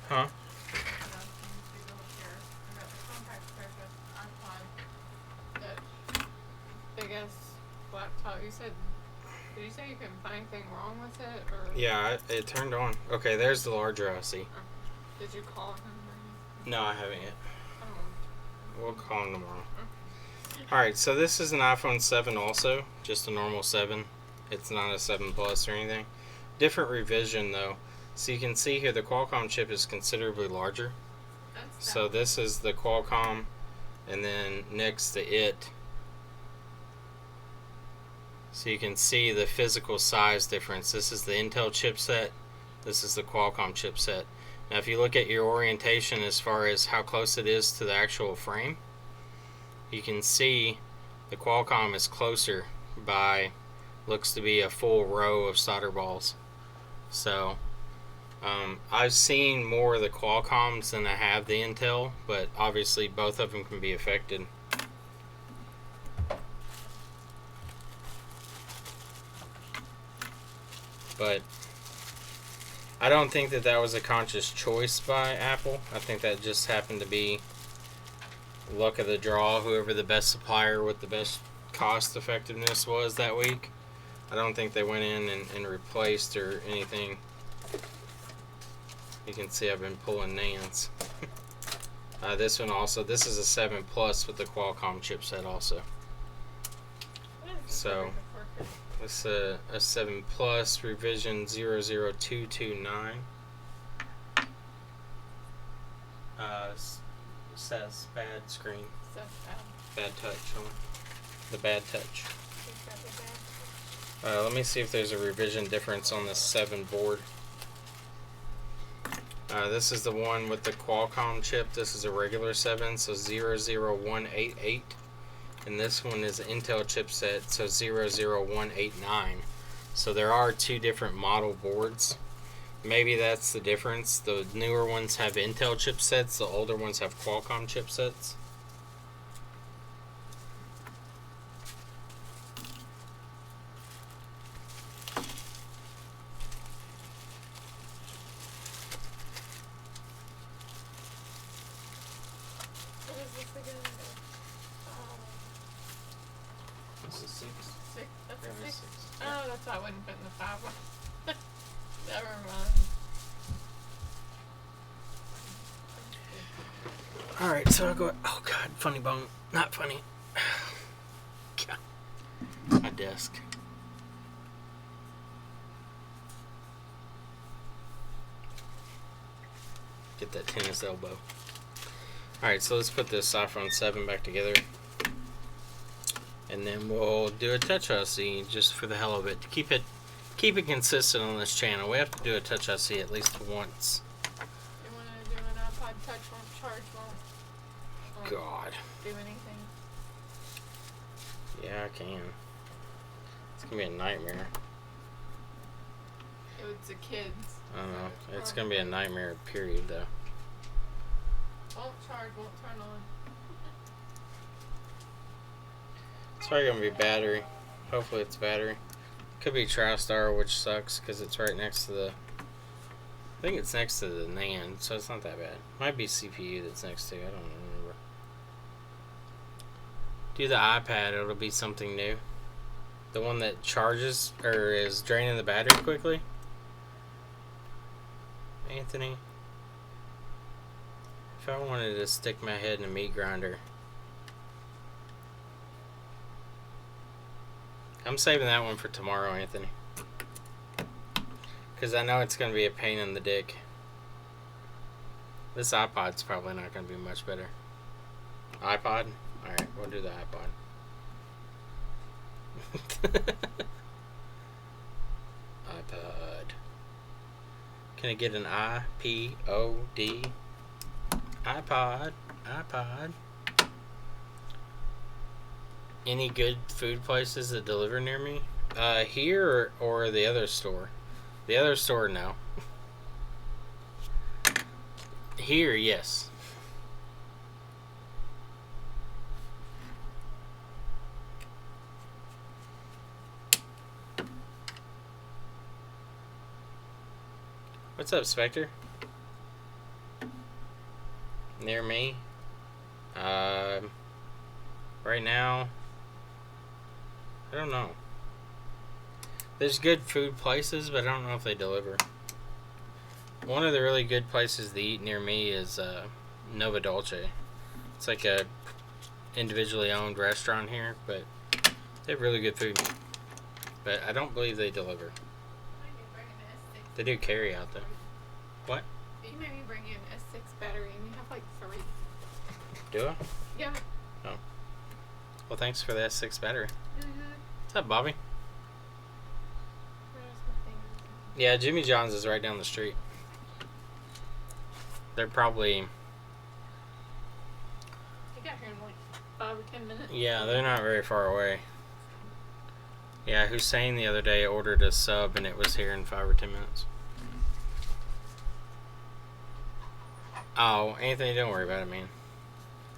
Huh? Big ass laptop. Did you say you couldn't find anything wrong with it? Or? Yeah, it turned on. Okay, there's the larger IC. Did you call him or anything? No, I haven't yet. Oh. We'll call him tomorrow. Alright, so this is an iPhone 7 also. Just a normal 7. It's not a 7 Plus or anything. Different revision though. So you can see here the Qualcomm chip is considerably larger. So this is the Qualcomm, and then next to it. So you can see the physical size difference. This is the Intel chipset. This is the Qualcomm chipset. Now if you look at your orientation as far as how close it is to the actual frame, you can see the Qualcomm is closer by, looks to be a full row of solder balls. So I've seen more of the Qualcomms than I have the Intel, but obviously both of them can be affected. But I don't think that that was a conscious choice by Apple. I think that just happened to be luck of the draw, whoever the best supplier with the best cost effectiveness was that week. I don't think they went in and replaced or anything. You can see I've been pulling Nans. This one also, this is a 7 Plus with the Qualcomm chipset also. So, this is a 7 Plus revision 00229. Says bad screen. Bad touch. The bad touch. Let me see if there's a revision difference on the 7 board. This is the one with the Qualcomm chip. This is a regular 7, so 00188. And this one is Intel chipset, so 00189. So there are 2 different model boards. Maybe that's the difference. The newer ones have Intel chipsets, the older ones have Qualcomm chipsets. This is 6. That's Yeah, a it's 6. 6. Oh, that's why I wouldn't fit in the 5 one. Never mind. Alright, so I'll go. Oh god, funny bone. Not funny. God. My desk. Get that tennis elbow. Alright, so let's put this iPhone 7 back together. And then we'll do a touch IC just for the hell of it. To keep it consistent on this channel. We have to do a touch IC at least once. You want to do an iPod Touch, won't charge, won't God. do anything? Yeah, I can. It's gonna be a nightmare. It's a kid's. I don't know. It's gonna be a nightmare, period, though. Won't charge, won't turn on. It's probably gonna be battery. Hopefully it's battery. Could be TriStar, which sucks because it's right next to the. I think it's next to the NAND, so it's not that bad. Might be CPU that's next to. I don't remember. Do the iPad. It'll be something new. The one that charges or is draining the battery quickly. Anthony. If I wanted to stick my head in a meat grinder. I'm saving that one for tomorrow, Anthony. Because I know it's going to be a pain in the dick. This iPod's probably not going to be much better. iPod? Alright, we'll do the iPod. iPod. Can I get an I-P-O-D? iPod. iPod. Any good food places that deliver near me? Here or the other store? The other store, no. Here, yes. What's up, Spectre? Near me? Right now, I don't know. There's good food places, but I don't know if they deliver. One of the really good places to eat near me is Nova Dolce. It's like a individually owned restaurant here, but they have really good food. But I don't believe they deliver. They do carry out though. What? You made me bring you an S6 battery and you have like 3. Do I? Yeah. Oh. Well, thanks for the S6 battery. Mm-hmm. What's up, Bobby? Where's the thing? Yeah, Jimmy John's is right down the street. They're probably... You got here in like 5 or 10 minutes. Yeah, they're not very far away. Yeah, Hussein the other day ordered a sub and it was here in 5 or 10 minutes. Oh, Anthony, don't worry about it, man.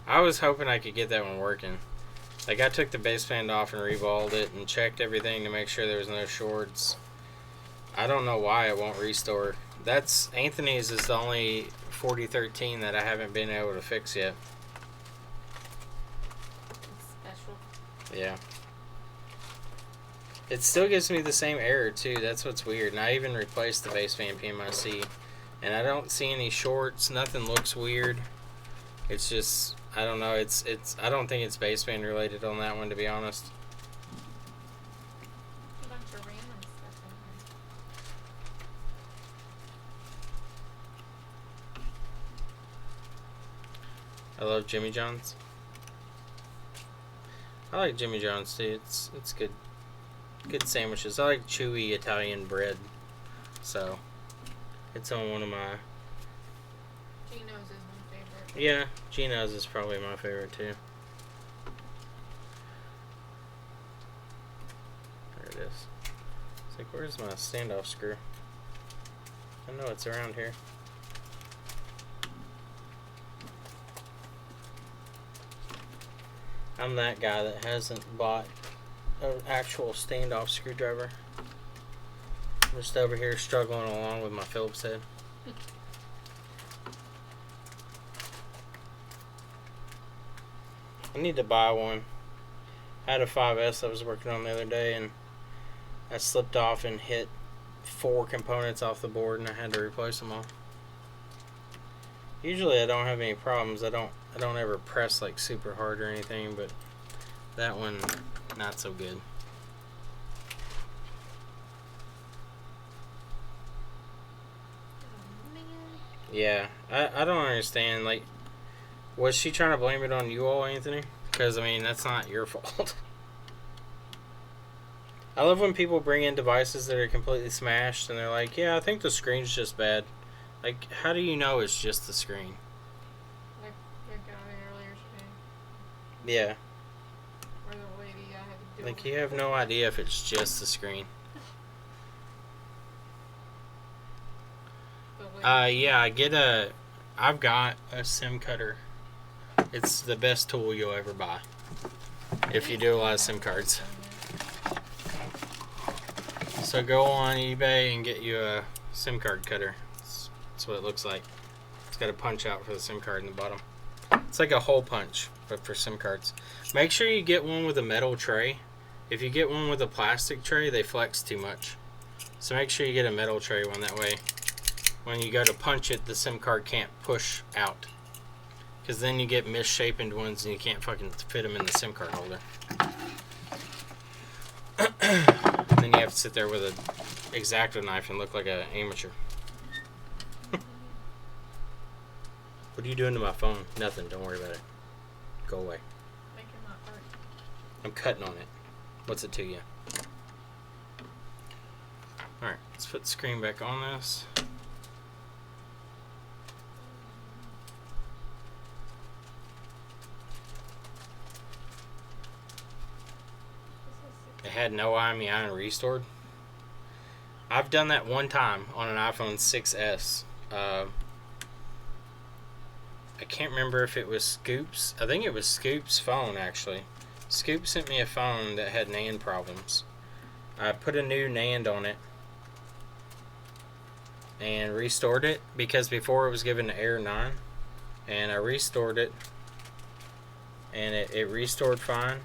I was hoping I could get that one working. Like, I took the baseband off and reballed it and checked everything to make sure there was no shorts. I don't know why it won't restore That's Anthony's is the only 4013 that I haven't been able to fix yet. It's special. Yeah. It still gives me the same error too. That's what's weird. And I even replaced the baseband PMIC, and I don't see any shorts. Nothing looks weird. It's just I don't know. It's I don't think it's baseband related on that one, to be honest. A bunch of random stuff in here. I love Jimmy John's. I like Jimmy John's too. It's good. Good sandwiches. I like chewy Italian bread. So it's on one of my. Gino's is my favorite. Yeah, Gino's is probably my favorite too. There it is. It's like, where's my standoff screw? I know it's around here. I'm that guy that hasn't bought an actual standoff screwdriver. I'm just over here struggling along with my Phillips head. I need to buy one. I had a 5S I was working on the other day, and I slipped off and hit 4 components off the board, and I had to replace them all. Usually I don't have any problems. I don't ever press like super hard or anything, but that one not so good. Oh, man. Yeah, I don't understand. Like, was she trying to blame it on you all, Anthony? Because, I mean, that's not your fault. I love when people bring in devices that are completely smashed and they're like, yeah, I think the screen's just bad. Like, how do you know it's just the screen? Like the guy earlier today, Yeah, or the lady I had to deal like with. you have no idea if it's just the screen. The lady. Yeah, I've got a SIM cutter. It's the best tool you'll ever buy if you do a lot of SIM cards. So go on eBay and get you a SIM card cutter. That's what it looks like. It's got a punch out for the SIM card in the bottom. It's like a hole punch, but for SIM cards. Make sure you get one with a metal tray. If you get one with a plastic tray, they flex too much. So make sure you get a metal tray one. That way, when you go to punch it, the SIM card can't push out. Because then you get misshapen ones and you can't fucking fit them in the SIM card holder. Then you have to sit there with an X-Acto knife and look like an amateur. What are you doing to my phone? Nothing. Don't worry about it. Go away. Making my art. I'm cutting on it. What's it to you? Alright, let's put the screen back on this. It had no IMEI and restored. I've done that one time on an iPhone 6S. I can't remember if it was Scoop's. I think it was Scoop's phone, actually. Scoop sent me a phone that had NAND problems. I put a new NAND on it and restored it because before it was given error 9. And I restored it and it restored fine.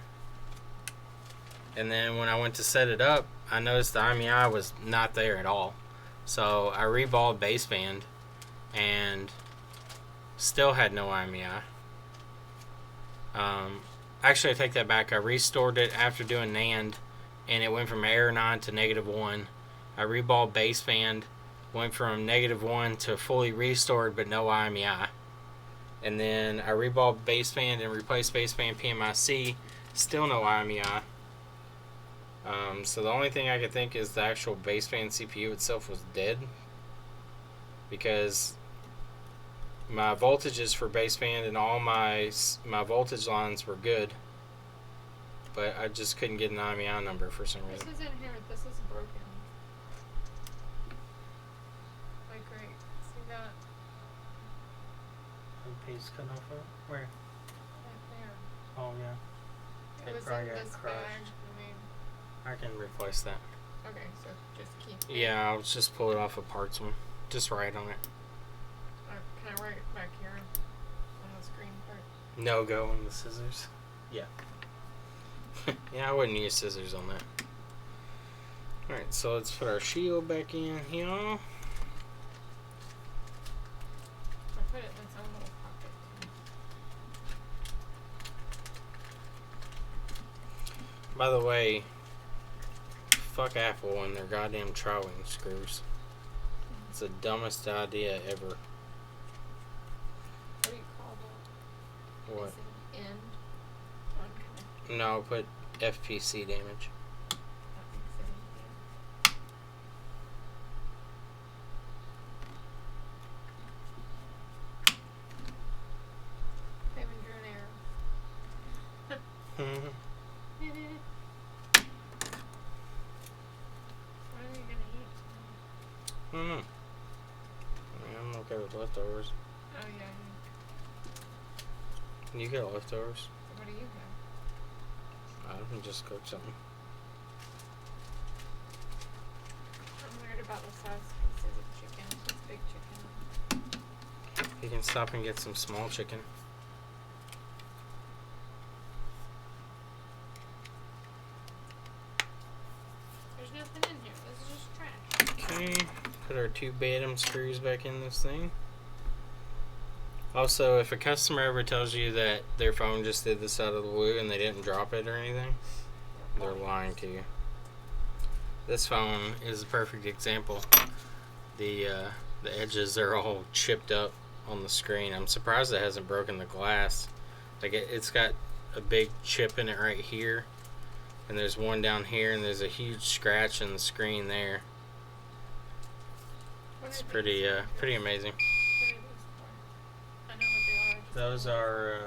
And then when I went to set it up, I noticed the IMEI was not there at all. So I reballed baseband and still had no IMEI. Actually, I take that back. I restored it after doing NAND, and it went from error 9 to -1. I reballed baseband, went from -1 to fully restored, but no IMEI. And then I reballed baseband and replaced baseband PMIC, still no IMEI. So the only thing I could think is the actual baseband CPU itself was dead, because my voltages for baseband and all my voltage lines were good, but I just couldn't get an IMEI number for some This reason. is in here. This is broken. Like right. See that? Piece cut off of where? Right there. Oh yeah, It It was probably in got this crushed. bag. I can replace that. Okay, so just keep. Yeah, I'll just pull it off a parts one. Just write on it. Can I write it back here on the screen part? No go on the scissors. Yeah. Yeah, I wouldn't use scissors on that. Alright, so let's put our shield back in here. I put it in its own little pocket. By the way, fuck Apple and their goddamn troweling screws. It's the dumbest idea ever. What do you call that? What? Is it an end? Unconnected. No, put FPC damage. That makes it easier. I even drew an arrow. What are you gonna eat? I don't know. I mean, I'm okay with leftovers. Oh yeah. You got leftovers? What do you have? I can just cook something. I'm worried about the size pieces of chicken. It's big chicken. You can stop and get some small chicken. There's nothing in here. This is just trash. Okay, put our 2 Bantam screws back in this thing. Also, if a customer ever tells you that their phone just did this out of the blue and they didn't drop it or anything, they're lying to you. This phone is a perfect example. The edges are all chipped up on the screen. I'm surprised it hasn't broken the glass. Like it's got a big chip in it right here, and there's one down here, and there's a huge scratch in the screen there. It's pretty amazing. What are these for? I know what they are. Those are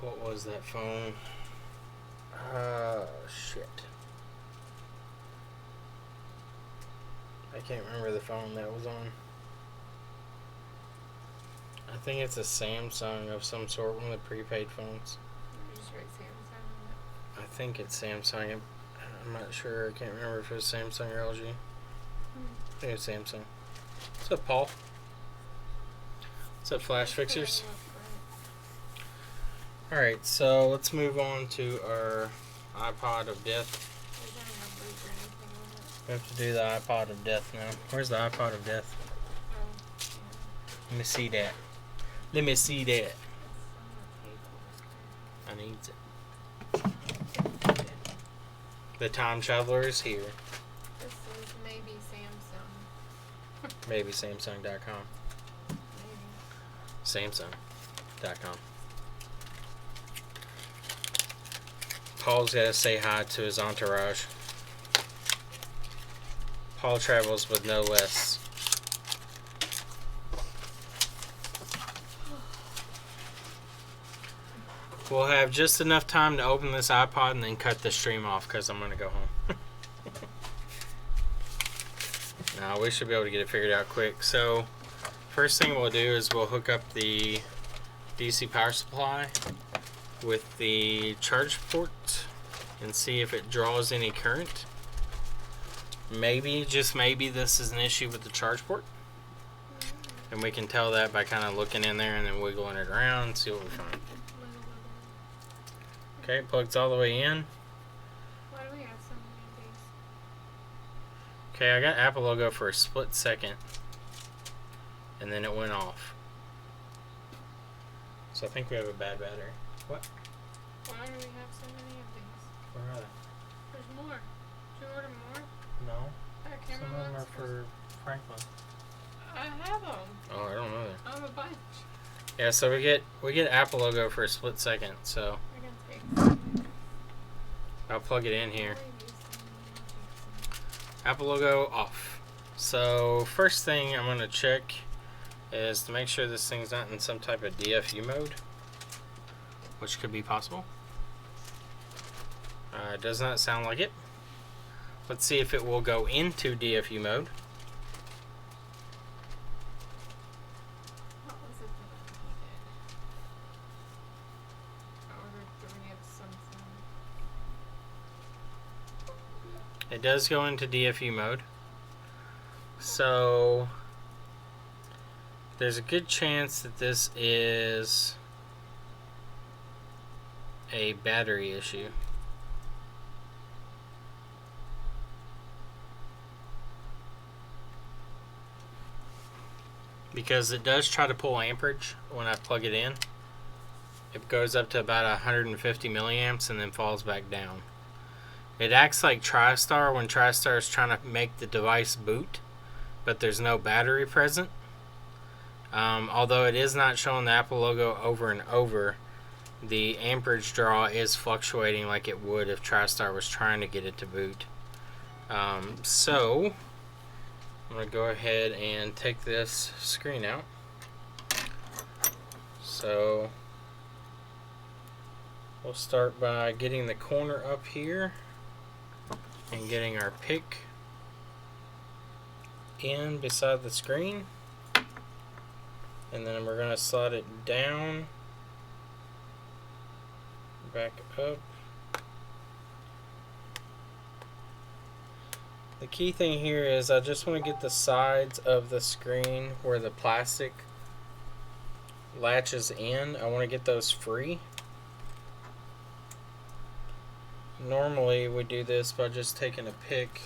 what was that phone? Shit. I can't remember the phone that was on. I think it's a Samsung of some sort, one of the prepaid phones. You just write Samsung on I think it's Samsung. I'm not sure. I can't remember if it was Samsung or LG. I think it's Samsung. What's up, Paul? What's up, Flash it. Fixers? Alright, so let's move on to our iPod of death. There's no numbers or anything on it. We have to do the iPod of death now. Where's the iPod of death? Oh, yeah. Let me see that. Let me see that. It's on the table. I need it. The time traveler is here. This is maybe Samsung. Maybe Samsung.com. Maybe. Samsung.com. Paul's got to say hi to his entourage. Paul travels with no less. We'll have just enough time to open this iPod and then cut the stream off because I'm going to go home. Now, we should be able to get it figured out quick. So, first thing we'll do is we'll hook up the DC power supply with the charge port and see if it draws any current. Maybe, just maybe, this is an issue with the charge port. And we can tell that by kind of looking in there and then wiggling it around and see what we find. Okay, plugs all the way in. Why do we have so many of these? Okay, I got Apple logo for a split second. And then it went off. So I think we have a bad battery. What? Why do we have so many of these? Where are they? There's more. Did you order more? No. That Some camera of them are ones? for Franklin. I have them. Oh, I don't know that. I have a bunch. Yeah, so we get Apple logo for a split second. So I can take some. I'll plug it in here. I'll use some. Apple logo off. So first thing I'm going to check is to make sure this thing's not in some type of DFU mode, which could be possible. It does not sound like it. Let's see if it will go into DFU mode. What was it that I needed? I ordered 3 of Samsung. It does go into DFU mode. So there's a good chance that this is a battery issue. Because it does try to pull amperage when I plug it in. It goes up to about 150 milliamps and then falls back down. It acts like TriStar when TriStar is trying to make the device boot, but there's no battery present. Although it is not showing the Apple logo over and over, the amperage draw is fluctuating like it would if TriStar was trying to get it to boot. So I'm going to go ahead and take this screen out. So we'll start by getting the corner up here and getting our pick in beside the screen. And then we're going to slide it down, back up. The key thing here is I just want to get the sides of the screen where the plastic latches in. I want to get those free. Normally we do this by just taking a pick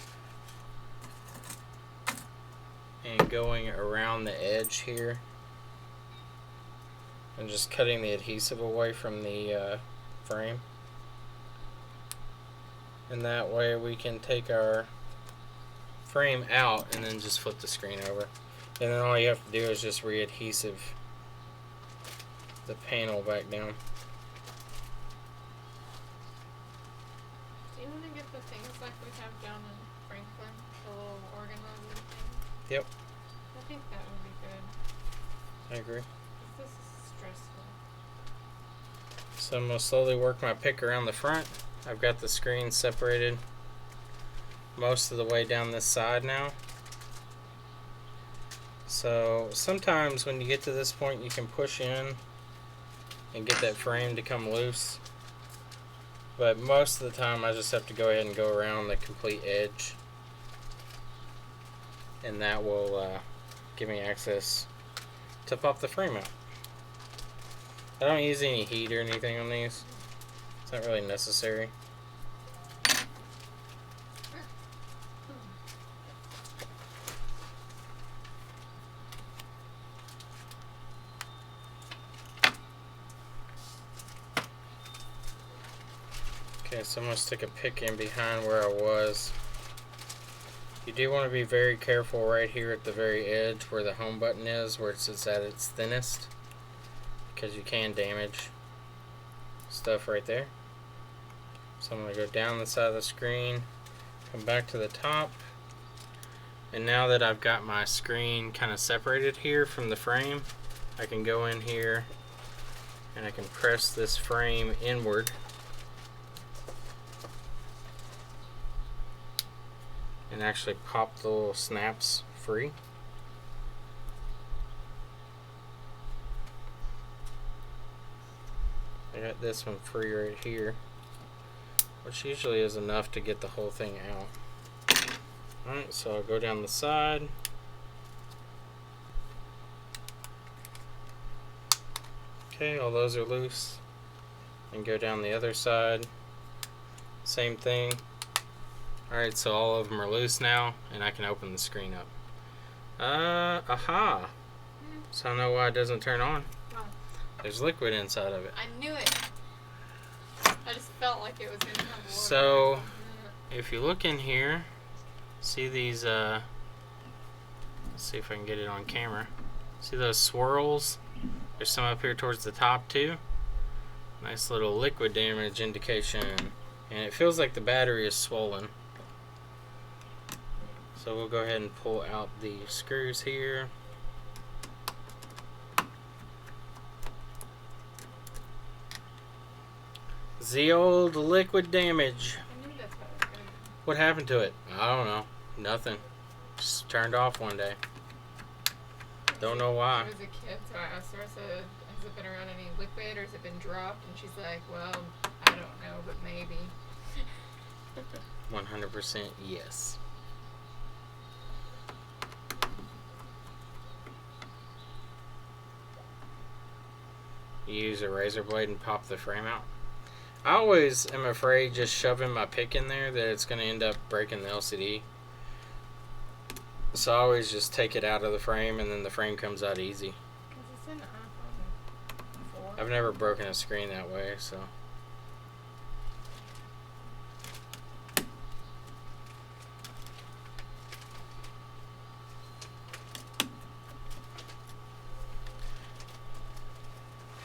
and going around the edge here and just cutting the adhesive away from the frame. And that way we can take our frame out and then just flip the screen over. And then all you have to do is just re-adhesive the panel back down. Do you want to get the things like we have down in Franklin, the little organizer thing? Yep, I think that would be good. I agree. 'Cause this is stressful. So I'm going to slowly work my pick around the front. I've got the screen separated most of the way down this side now. So sometimes when you get to this point you can push in and get that frame to come loose. But most of the time I just have to go ahead and go around the complete edge. And that will give me access to pop the frame out. I don't use any heat or anything on these. It's not really necessary. Okay, so I'm going to stick a pick in behind where I was. You do want to be very careful right here at the very edge where the home button is, where it's at its thinnest, because you can damage stuff right there. So I'm going to go down the side of the screen, come back to the top, and now that I've got my screen kind of separated here from the frame, I can go in here and I can press this frame inward. And actually pop the little snaps free. I got this one free right here, which usually is enough to get the whole thing out. Alright, so I'll go down the side. Okay, all those are loose. And go down the other side. Same thing. Alright, so all of them are loose now, and I can open the screen up. Aha! So I know why it doesn't turn on. Wow. There's liquid inside of it. I knew it. I just felt like it was going to come water. So, if you look in here, see these, let's see if I can get it on camera. See those swirls? There's some up here towards the top too. Nice little liquid damage indication. And it feels like the battery is swollen. So we'll go ahead and pull out the screws here. The old liquid damage. I knew that's what was going to What happened to it? I don't know. Nothing. Just turned off one day. Don't know why. I was a kid, so I asked her, I said, has it been around any liquid or has it been dropped? And she's like, well, I don't know, but maybe. 100% yes. You use a razor blade and pop the frame out. I always am afraid just shoving my pick in there that it's going to end up breaking the LCD. So I always just take it out of the frame and then the frame comes out easy. Because it's an iPhone 4. I've never broken a screen that way, so.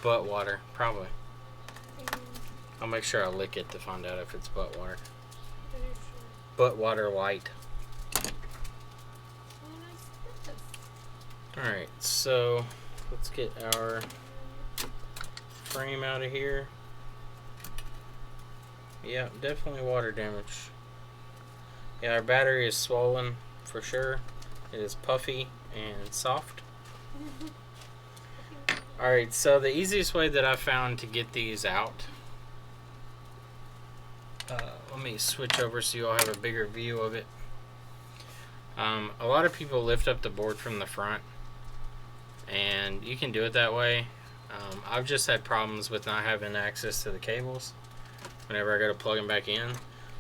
Butt water, probably. I'll make sure I lick it to find out if it's butt water. Butt water light. Alright, so let's get our frame out of here. Yeah, definitely water damage. Yeah, our battery is swollen for sure. It is puffy and soft. Alright, so the easiest way that I found to get these out, let me switch over so you all have a bigger view of it. A lot of people lift up the board from the front, and you can do it that way. I've just had problems with not having access to the cables whenever I go to plug them back in.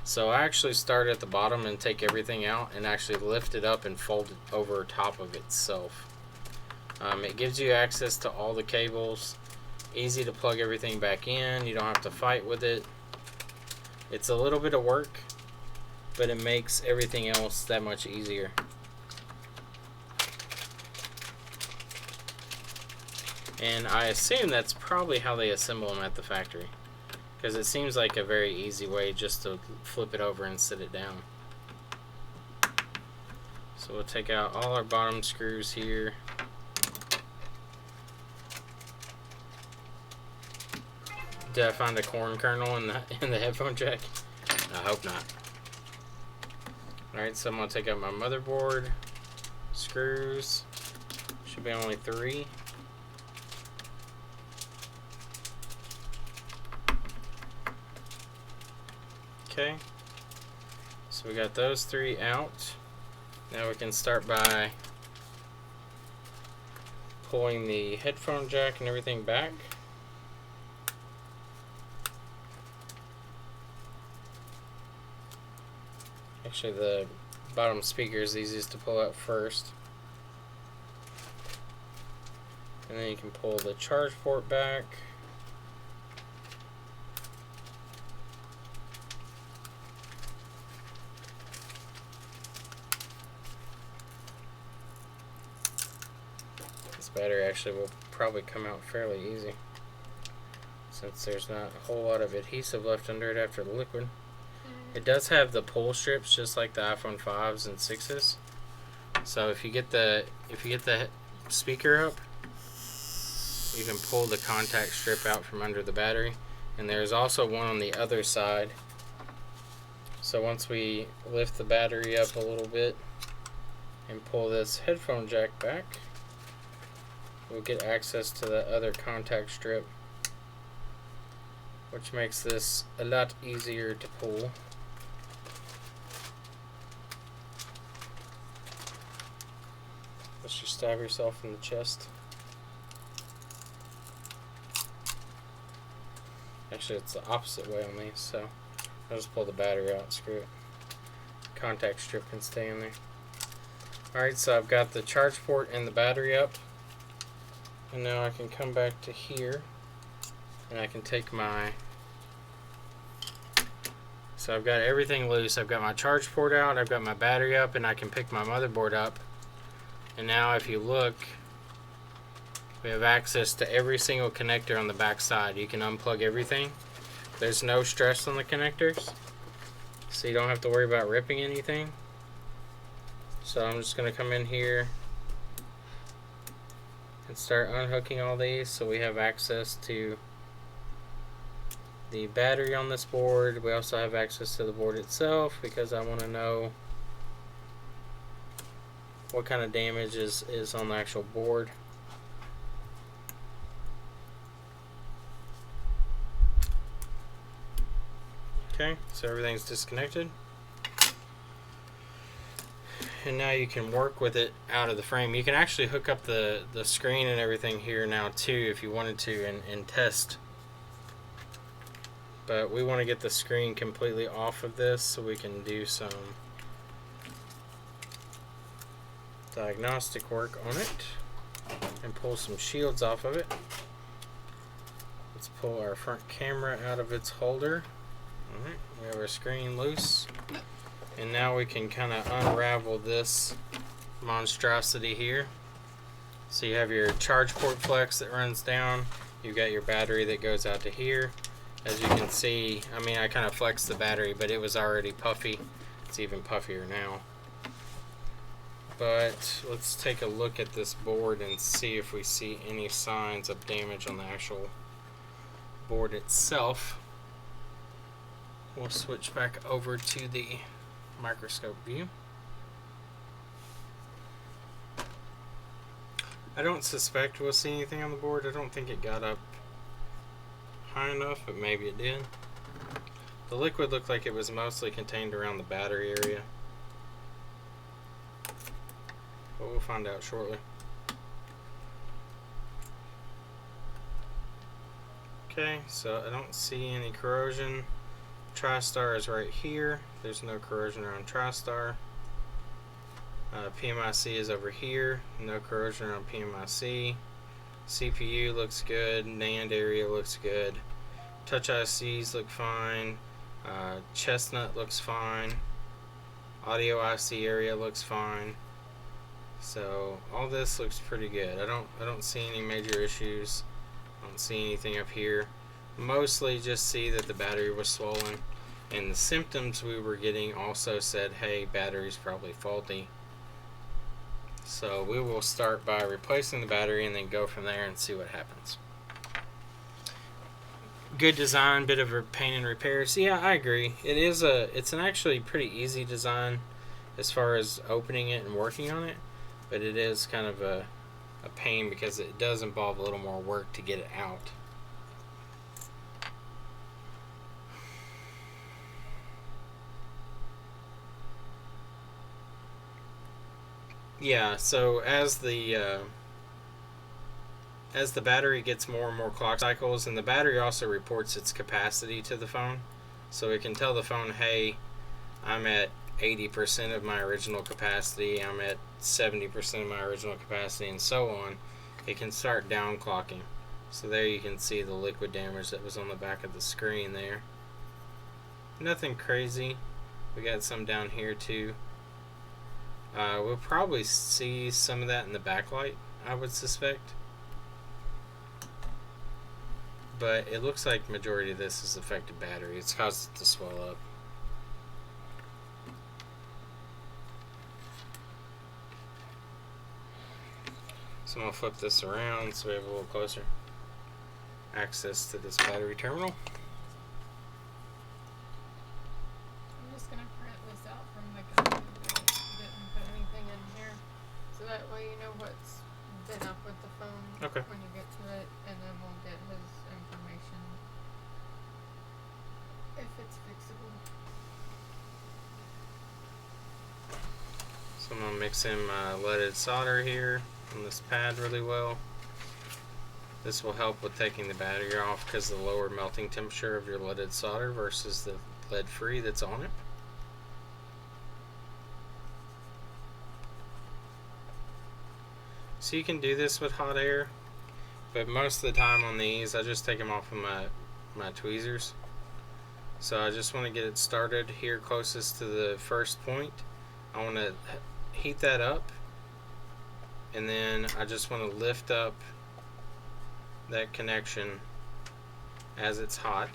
So I actually start at the bottom and take everything out and actually lift it up and fold it over top of itself. It gives you access to all the cables, easy to plug everything back in, you don't have to fight with it. It's a little bit of work, but it makes everything else that much easier. And I assume that's probably how they assemble them at the factory, because it seems like a very easy way just to flip it over and sit it down. So we'll take out all our bottom screws here. Did I find a corn kernel in the headphone jack? I hope not. Alright, so I'm going to take out my motherboard screws. Should be only 3. Okay. So we got those 3 out. Now we can start by pulling the headphone jack and everything back. Actually, the bottom speaker is easiest to pull out first. And then you can pull the charge port back. This battery actually will probably come out fairly easy, since there's not a whole lot of adhesive left under it after the liquid. It does have the pull strips just like the iPhone 5s and 6s. So if you get the speaker up, you can pull the contact strip out from under the battery. And there's also one on the other side. So once we lift the battery up a little bit and pull this headphone jack back, we'll get access to the other contact strip, which makes this a lot easier to pull. Let's just stab yourself in the chest. Actually, it's the opposite way on these, so I'll just pull the battery out and screw it. Contact strip can stay in there. Alright, so I've got the charge port and the battery up. And now I can come back to here and I can take my... So I've got everything loose. I've got my charge port out, I've got my battery up, and I can pick my motherboard up. And now if you look, we have access to every single connector on the back side. You can unplug everything. There's no stress on the connectors, so you don't have to worry about ripping anything. So I'm just going to come in here and start unhooking all these so we have access to the battery on this board. We also have access to the board itself because I want to know what kind of damage is on the actual board. Okay, so everything's disconnected. And now you can work with it out of the frame. You can actually hook up the screen and everything here now too if you wanted to and test. But we want to get the screen completely off of this so we can do some diagnostic work on it and pull some shields off of it. Let's pull our front camera out of its holder. Alright, we have our screen loose. And now we can kind of unravel this monstrosity here. So you have your charge port flex that runs down. You've got your battery that goes out to here. As you can see, I mean, I kind of flexed the battery, but it was already puffy. It's even puffier now. But let's take a look at this board and see if we see any signs of damage on the actual board itself. We'll switch back over to the microscope view. I don't suspect we'll see anything on the board. I don't think it got up high enough, but maybe it did. The liquid looked like it was mostly contained around the battery area, but we'll find out shortly. Okay, so I don't see any corrosion. TriStar is right here. There's no corrosion around TriStar. PMIC is over here. No corrosion around PMIC. CPU looks good. NAND area looks good. Touch ICs look fine. Chestnut looks fine. Audio IC area looks fine. So all this looks pretty good. I don't see any major issues. I don't see anything up here. Mostly just see that the battery was swollen, and the symptoms we were getting also said, hey, battery's probably faulty. So we will start by replacing the battery and then go from there and see what happens. Good design, bit of a pain in repairs. Yeah, I agree. It's an actually pretty easy design as far as opening it and working on it, but it is kind of a pain because it does involve a little more work to get it out. Yeah, so as the battery gets more and more clock cycles, and the battery also reports its capacity to the phone, so it can tell the phone, hey, I'm at 80% of my original capacity, I'm at 70% of my original capacity, and so on. It can start downclocking. So there you can see the liquid damage that was on the back of the screen there. Nothing crazy. We got some down here too. We'll probably see some of that in the backlight, I would suspect. But it looks like majority of this is affected battery. It's caused it to swell up. So I'm going to flip this around so we have a little closer access to this battery terminal. I'm just gonna print this out from the guy who didn't put anything in here, so that way you know what's been up with the phone Okay. when you get to it, and then we'll get his information if it's fixable. So I'm going to mix in my leaded solder here on this pad really well. This will help with taking the battery off because of the lower melting temperature of your leaded solder versus the lead free that's on it. So you can do this with hot air, but most of the time on these I just take them off of my tweezers. So I just want to get it started here closest to the first point. I want to heat that up, and then I just want to lift up that connection as it's hot.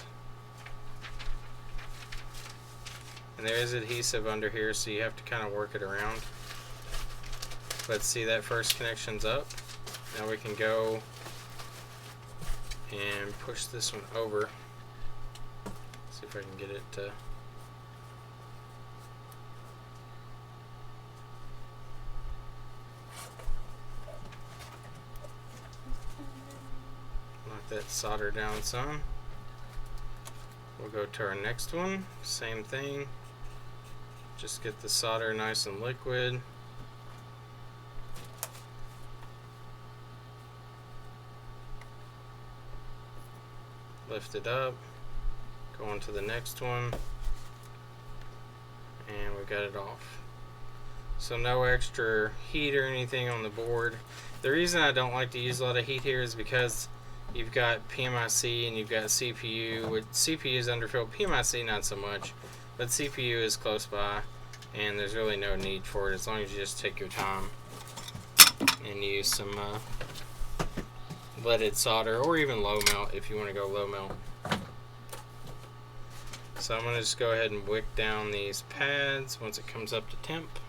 And there is adhesive under here, so you have to kind of work it around. But see, that first connection's up. Now we can go and push this one over. See if I can get it to knock that solder down some. We'll go to our next one. Same thing. Just get the solder nice and liquid. Lift it up. Go on to the next one. And we got it off. So no extra heat or anything on the board. The reason I don't like to use a lot of heat here is because you've got PMIC and you've got CPU. With CPU is underfilled, PMIC not so much, but CPU is close by, and there's really no need for it as long as you just take your time and use some leaded solder or even low melt if you want to go low melt. So I'm going to just go ahead and wick down these pads once it comes up to temp.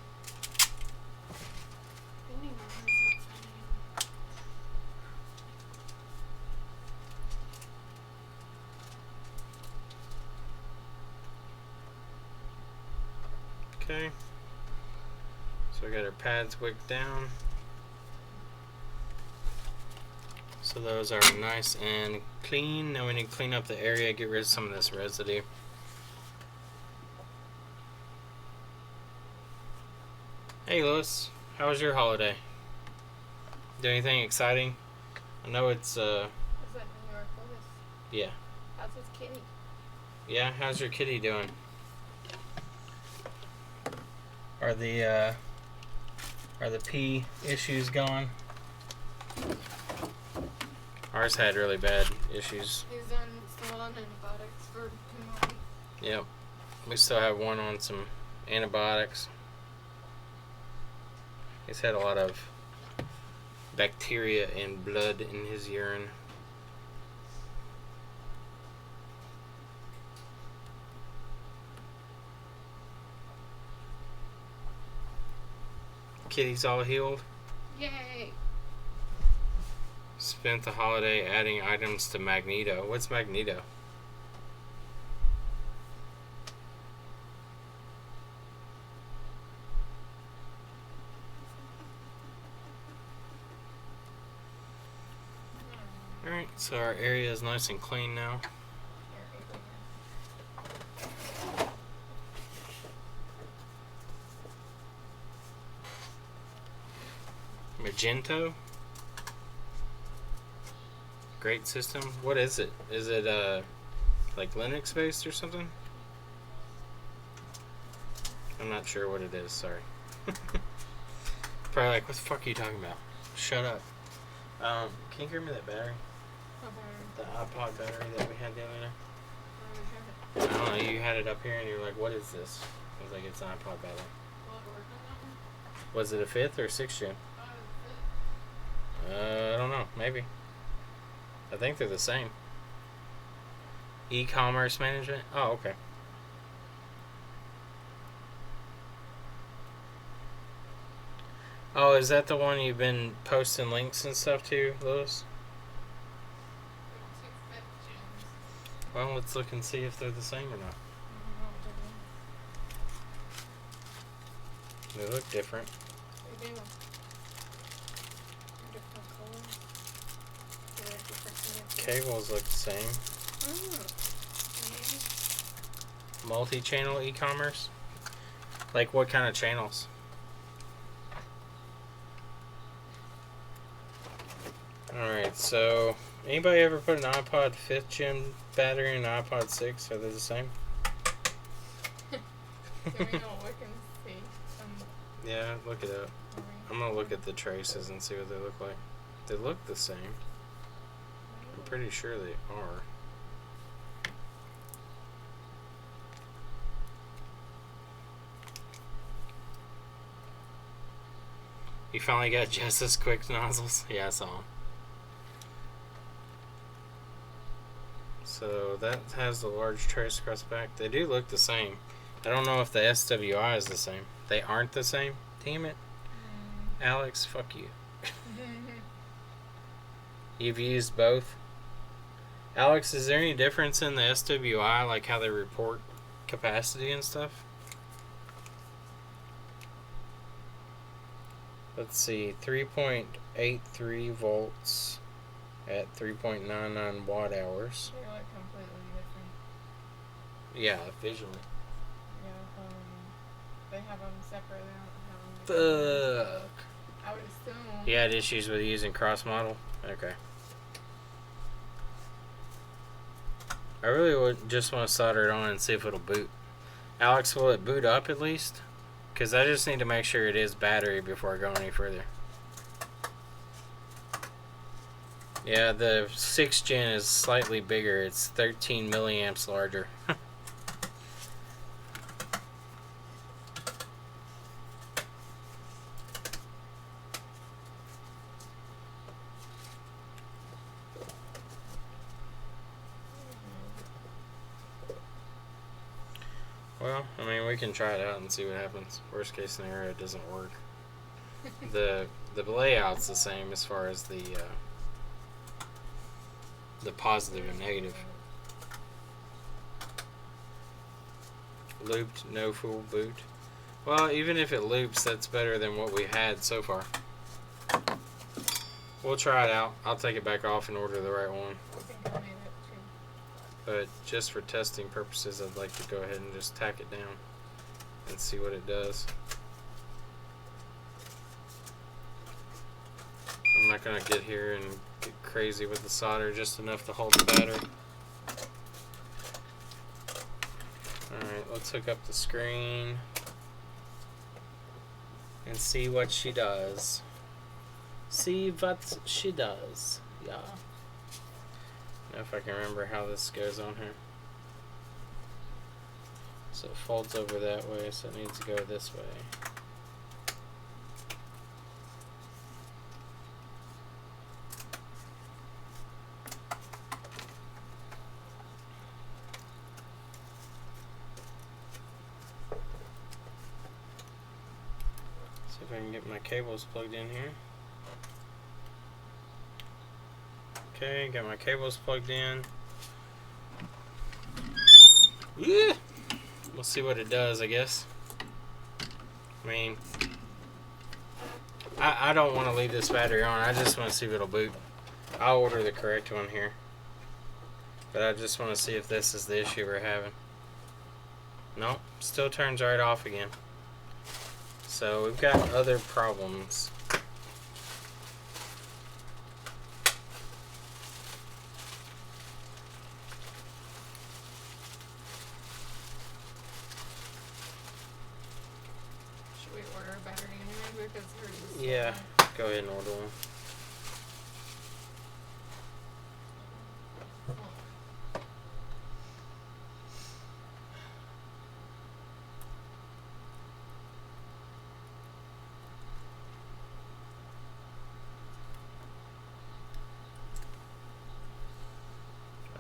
Okay, so we got our pads wicked down. So those are nice and clean. Now we need to clean up the area, get rid of some of this residue. Hey Lewis, how was your holiday? Do anything exciting? I know it's Is that New York Lewis? yeah. How's his kitty? Yeah, how's your kitty doing? Are the pee issues gone? Ours had really bad issues. He's still on antibiotics for pneumonia. Yep. We still have one on some antibiotics. He's had a lot of bacteria and blood in his urine. Kitty's all healed. Yay! Spent the holiday adding items to Magneto. What's Magneto? Alright, so our area is nice and clean now. Magento? Great system. What is it? Is it like Linux based or something? I'm not sure what it is, sorry. Probably like, what the fuck are you talking about? Shut up. Can you give me that battery? The iPod battery that we had the other day? I don't know, you had it up here and you were like, what is this? I was like, it's an iPod battery. Was it a 5th or 6th gen? I don't know, maybe. I think they're the same. E-commerce management? Oh, okay. Oh, is that the one you've been posting links and stuff to, Lewis? Well, let's look and see if they're the same or not. They look different. They do. Different colors. They're different Cables look the same. Multi-channel e-commerce? Like what kind of channels? Alright, so anybody ever put an iPod 5th gen battery in an iPod 6? Are they the same? Can we go look and see? Yeah, look it up. I'm gonna look at the traces and see what they look like. They look the same. I'm pretty sure they are. You finally got Jess's quick nozzles? Yeah, I saw them. So that has the large trace across the back. They do look the same. I don't know if the SWI is the same. They aren't the same? Damn it. Alex, fuck you. You've used both? Alex, is there any difference in the SWI, like how they report capacity and stuff? Let's see, 3.83 volts at 3.99 watt hours. They're like completely different. Yeah, visually. Yeah, they have them separate. They don't have them together. Fuck. I would assume. He had issues with using cross model? Okay. I really would just want to solder it on and see if it'll boot. Alex, will it boot up at least? Because I just need to make sure it is battery before I go any further. Yeah, the 6th gen is slightly bigger. It's 13 milliamps larger. Well, I mean, we can try it out and see what happens. Worst case scenario, it doesn't work. The layout's the same as far as the positive and negative. Looped, no full boot. Well, even if it loops, that's better than what we had so far. We'll try it out. I'll take it back off and order the right one. I think I made it too. But just for testing purposes, I'd like to go ahead and just tack it down and see what it does. I'm not going to get here and get crazy with the solder, just enough to hold the battery. Alright, let's hook up the screen and see what she does. See what she does. Yeah. Now if I can remember how this goes on here. So it folds over that way, so it needs to go this way. See if I can get my cables plugged in here. Okay, got my cables plugged in. Yeah. We'll see what it does, I guess. I mean, I don't want to leave this battery on. I just want to see if it'll boot. I'll order the correct one here. But I just want to see if this is the issue we're having. Nope, still turns right off again. So we've got other problems. Should we order a battery anyway because hers is Yeah, go ahead and order one.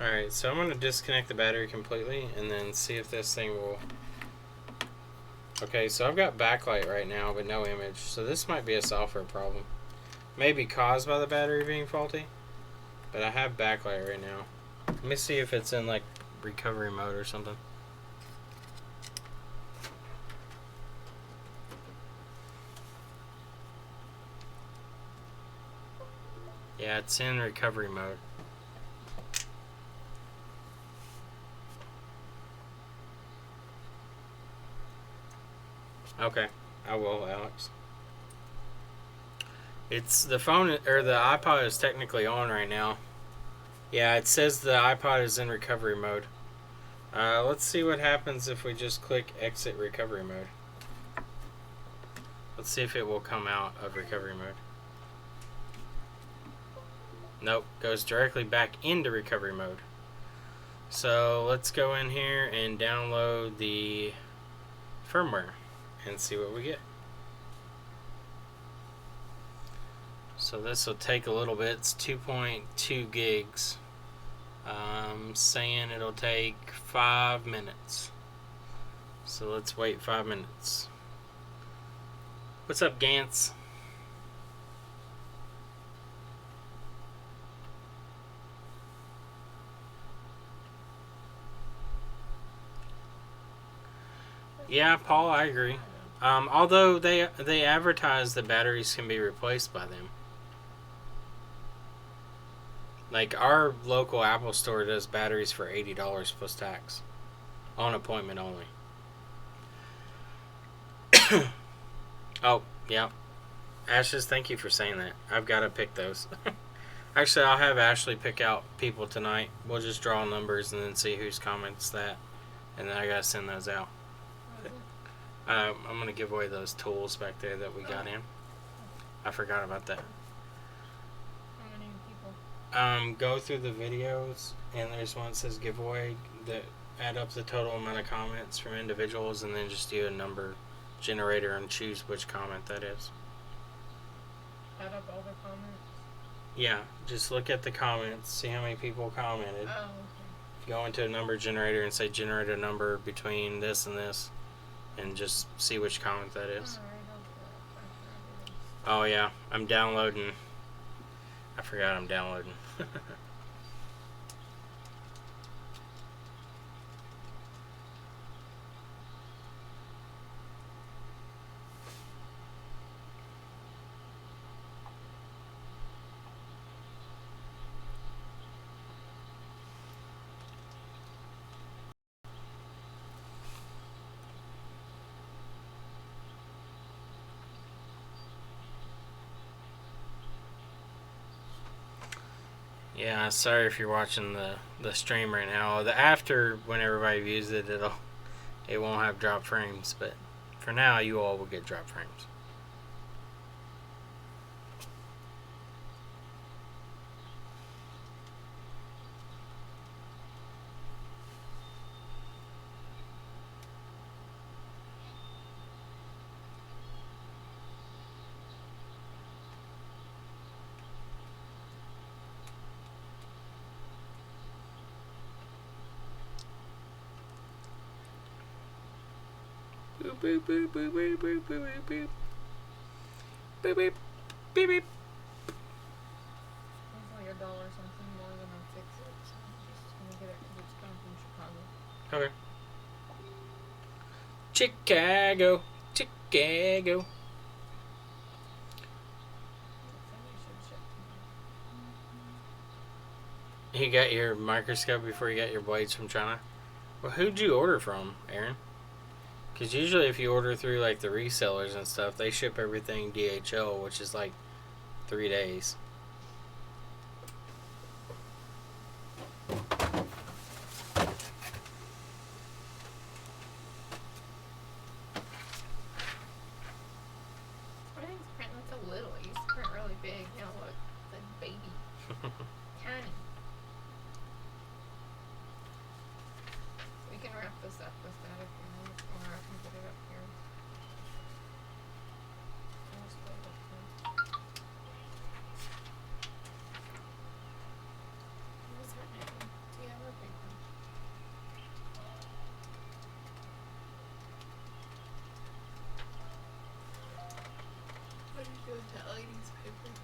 Alright, so I'm going to disconnect the battery completely and then see if this thing will... Okay, so I've got backlight right now but no image, so this might be a software problem. Maybe caused by the battery being faulty, but I have backlight right now. Let me see if it's in like recovery mode or something. Yeah, it's in recovery mode. Okay, I will, Alex. It's the phone, or the iPod is technically on right now. Yeah, it says the iPod is in recovery mode. Let's see what happens if we just click exit recovery mode. Let's see if it will come out of recovery mode. Nope, goes directly back into recovery mode. So let's go in here and download the firmware and see what we get. So this will take a little bit. It's 2.2 gigs. Saying it'll take 5 minutes. So let's wait 5 minutes. What's up, Gantz? Yeah, Paul, I agree. Although they advertise that batteries can be replaced by them. Like our local Apple store does batteries for $80 plus tax. On appointment only. Oh, yeah. Ashes, thank you for saying that. I've got to pick those. Actually, I'll have Ashley pick out people tonight. We'll just draw numbers and then see whose comments that. And then I got to send those out. What is it? I'm going to give away those tools back there that we got in. I forgot about that. How many people? Go through the videos, and there's one that says giveaway that add up the total amount of comments from individuals, and then just do a number generator and choose which comment that is. Add up all the comments? Yeah, just look at the comments, see how many people commented. Oh, okay. Go into a number generator and say generate a number between this and this, and just see which comment that is. Alright, I'll do that after I do this. Oh yeah, I'm downloading. I forgot I'm downloading. Yeah, sorry if you're watching the stream right now. The after, when everybody views it, it won't have drop frames, but for now you all will get drop frames. Boop boop boop boop boop boop boop boop boop boop beep beep. It's like $1 something more than I fix it, so I'm just gonna get it because it's coming from Chicago. Okay. Chicago, Chicago. Somebody should ship to me. You got your microscope before you got your blades from China? Well, who'd you order from, Aaron? Because usually if you order through like the resellers and stuff, they ship everything DHL, which is like 3 days. Why is printing so little? It used to print really big. Now look, it's like baby. Tiny. We can wrap this up with that if you want, or I can put it up here. I'll just put it up here. What is that now? Do you have a big one? What do you do with that lady's paper?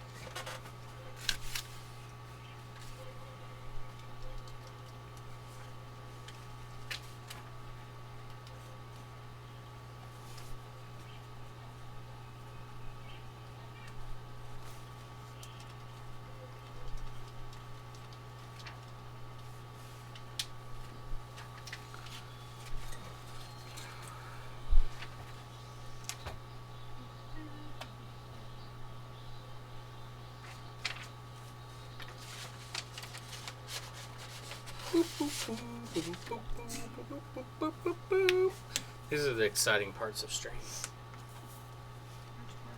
These are the exciting parts of stream. Which part?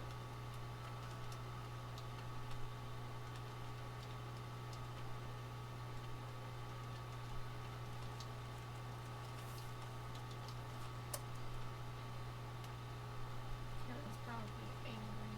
Karen's probably angry.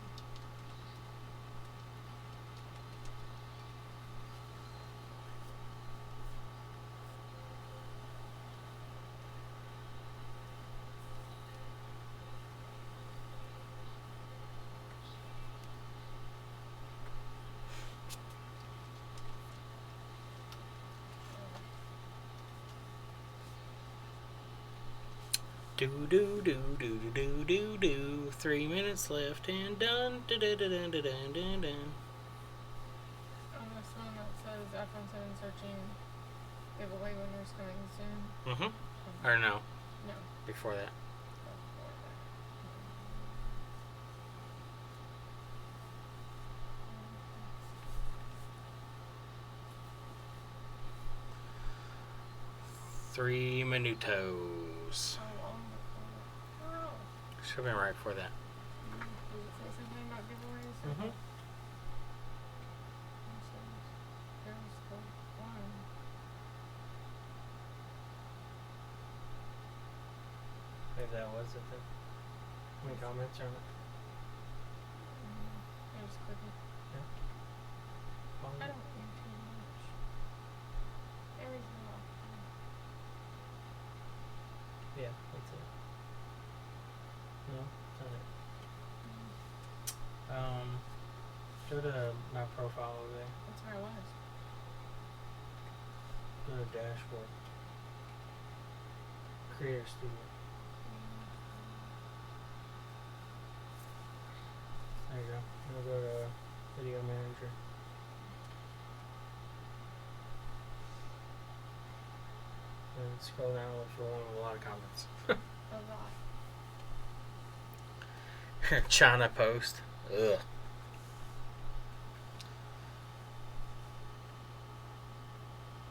Do do do do do do do. 3 minutes left and done. Dun, dun, dun, dun, dun, dun, dun, dun. On this one that says iPhone 7 searching giveaway winners coming soon. Mhm. On Or no, No. before that. Before that. 3 minutos. How long before that? Oh. Should have been right before that. Does it say something about giveaways? Mm-hmm. There's the one. Maybe that was it then. Any comments on it? I just click it. I don't need too much. Every so often. Yeah, that's it. No, that's not it. Go to my profile over there. That's where I was. Go to dashboard. Creator Studio. There you go. Now go to Video Manager. And scroll down and look for one with a lot of comments. A lot. China Post. Ugh.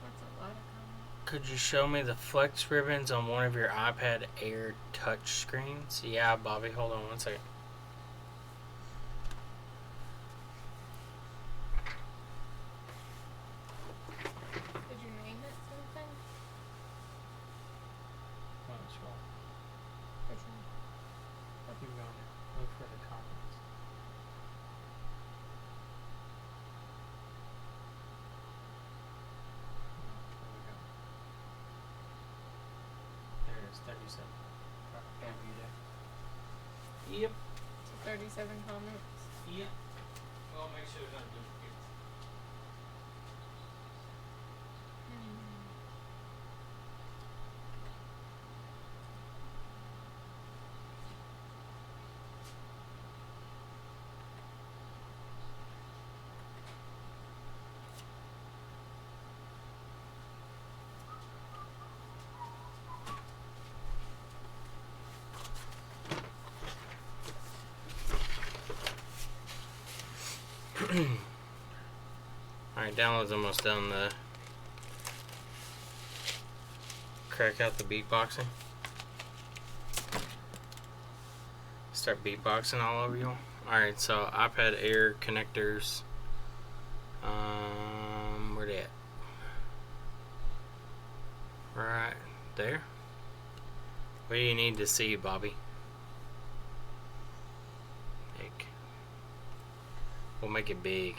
That's a lot of comments. Could you show me the flex ribbons on one of your iPad Air touch screens? Yeah, Bobby. Hold on one second. Did you name it something? Scroll. Which one? Keep going. Look for the comments. There we go. There it is, 37. Yeah. Yep. So 37 comments. Yep. Well, make sure there's not duplicates. Alright, download's almost done. Crack out the beatboxing. Start beatboxing all over you. Alright, so iPad Air connectors. Where they at? Right there. What do you need to see, Bobby? We'll make it big.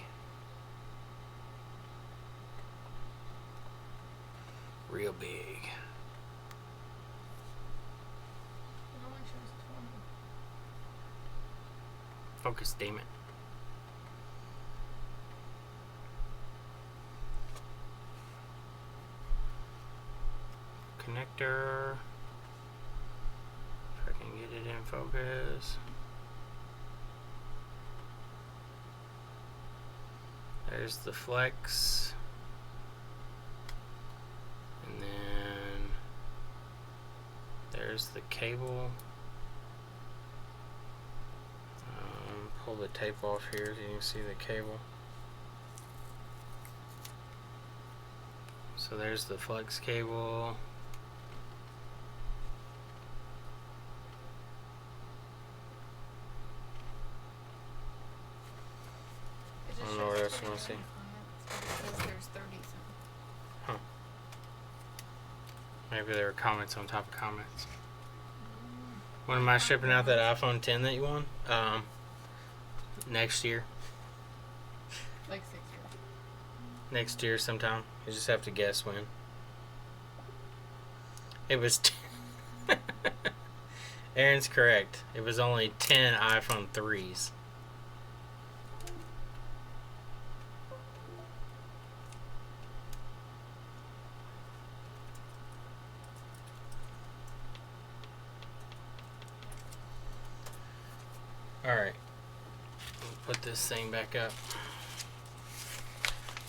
Real big. It only shows 20. Focus, damn it. Connector. If I can get it in focus. There's the flex, and then there's the cable. Pull the tape off here so you can see the cable. So there's the flex cable. It just I don't know what shows else you wanna 29 see. comments, but it says there's 30 some. Maybe there were comments on top of comments. When am I shipping out that iPhone 10 that you won? Next year. Like 6 years. Next year sometime. You just have to guess when. It was... Aaron's correct. It was only 10 iPhone 3s. Alright. Put this thing back up.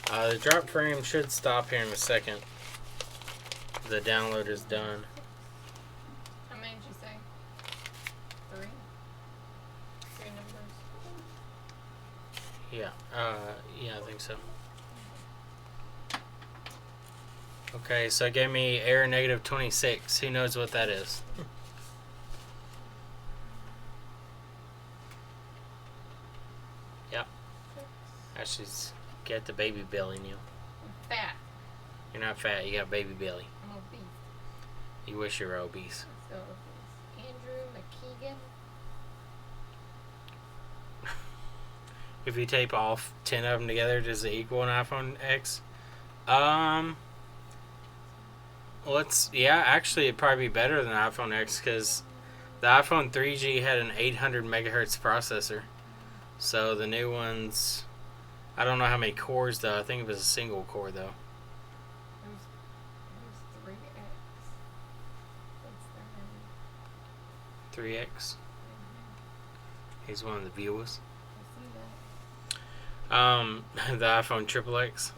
The drop frame should stop here in a second. The download is done. think so. Okay, so it gave me error negative 26. Who knows what that is? Yep. Ashley's got the baby belly, Neil. I'm fat. You're not fat, you got baby belly. I'm obese. You wish you were obese. So obese. Andrew McKeegan. If you tape all 10 of them together, does it equal an iPhone X? Actually it'd probably be better than iPhone X because the iPhone 3G had an 800 megahertz processor. So the new ones, I don't know how many cores though. I think it was a single core though. There's 3X. That's the 3X. He's one of the viewers. I see that. The iPhone XXX.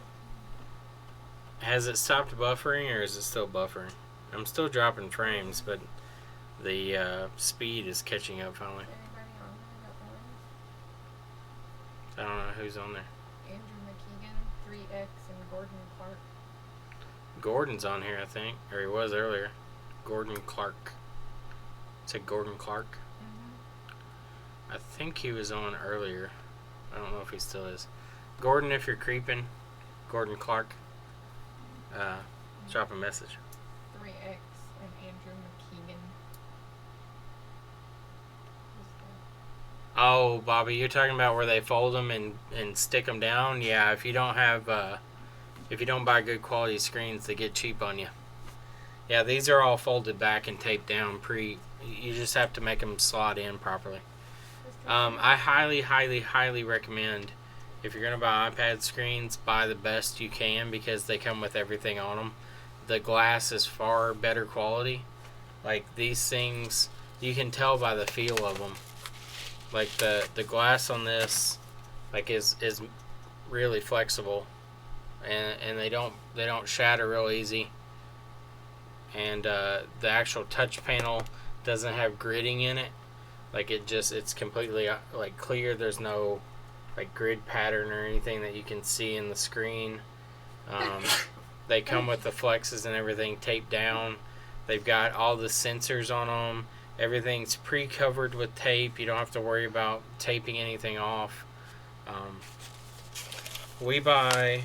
Has it stopped buffering or is it still buffering? I'm still dropping frames, but the speed is catching up finally. Anybody on there that I don't know who's on there. Andrew McKeegan, 3X, and Gordon Clark. Gordon's on here, I think, or he was earlier. Gordon Clark. Said Gordon Clark. I think he was on earlier. I don't know if he still is. Gordon, if you're creeping, Gordon Clark, drop a message. 3X and Andrew McKeegan. Who's that? Oh, Bobby, you're talking about where they fold them and stick them down? Yeah, if you don't have, if you don't buy good quality screens, they get cheap on you. Yeah, these are all folded back and taped down you just have to make them slot in properly. I highly, highly, highly recommend if you're going to buy iPad screens, buy the best you can because they come with everything on them. The glass is far better quality. Like these things, you can tell by the feel of them. Like the glass on this, like is really flexible, and they don't shatter real easy. And the actual touch panel doesn't have gridding in it. Like it's completely like clear. There's no like grid pattern or anything that you can see in the screen. They come with the flexes and everything taped down. They've got all the sensors on them. Everything's pre-covered with tape. You don't have to worry about taping anything off. If we buy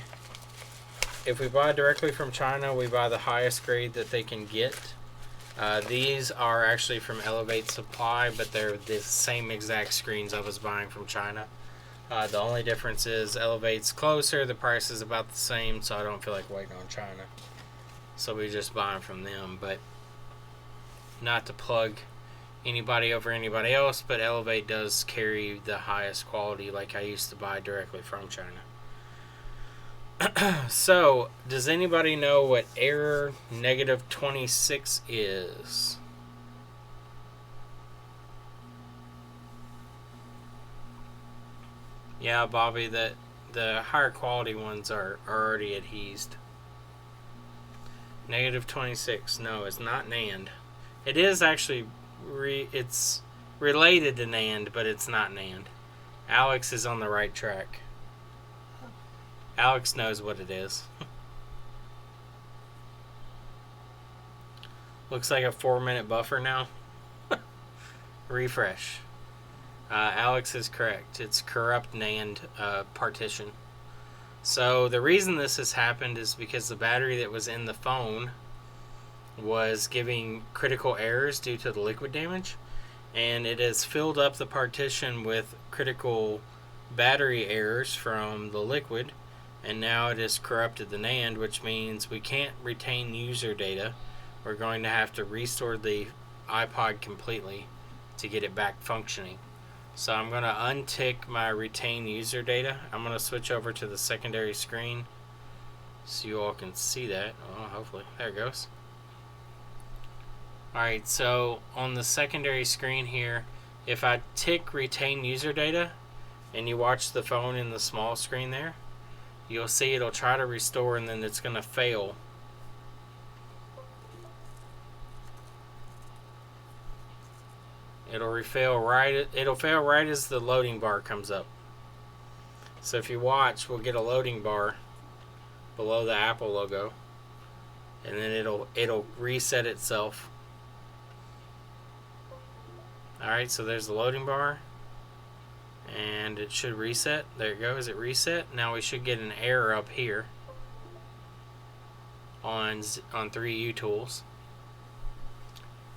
directly from China, we buy the highest grade that they can get. These are actually from Elevate Supply, but they're the same exact screens I was buying from China. The only difference is Elevate's closer, the price is about the same, so I don't feel like waiting on China. So we just buy them from them, but not to plug anybody over anybody else, but Elevate does carry the highest quality like I used to buy directly from China. So, does anybody know what error negative 26 is? Yeah, Bobby, the higher quality ones are already adhesed. Negative 26. No, it's not NAND. It is actually, it's related to NAND, but it's not NAND. Alex is on the right track. Alex knows what it is. Looks like a 4-minute buffer now. Refresh. Alex is correct. It's corrupt NAND partition. So the reason this has happened is because the battery that was in the phone was giving critical errors due to the liquid damage, and it has filled up the partition with critical battery errors from the liquid, and now it has corrupted the NAND, which means we can't retain user data. We're going to have to restore the iPod completely to get it back functioning. So I'm going to untick my retain user data. I'm going to switch over to the secondary screen so you all can see that. Oh, hopefully. There it goes. Alright, so on the secondary screen here, if I tick retain user data and you watch the phone in the small screen there, you'll see it'll try to restore and then it's going to fail. It'll fail right as the loading bar comes up. So if you watch, we'll get a loading bar below the Apple logo, and then it'll reset itself. Alright, so there's the loading bar, and it should reset. There it goes, it reset. Now we should get an error up here on 3U tools.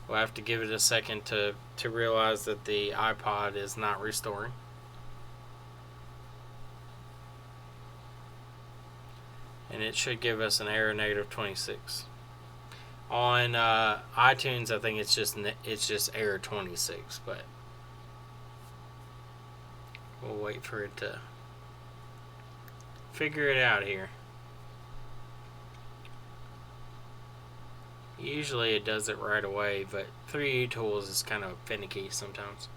We'll have to give it a second to realize that the iPod is not restoring. And it should give us an error -26. On iTunes, I think it's just error 26, but we'll wait for it to figure it out here. Usually it does it right away, but 3U tools is kind of finicky sometimes.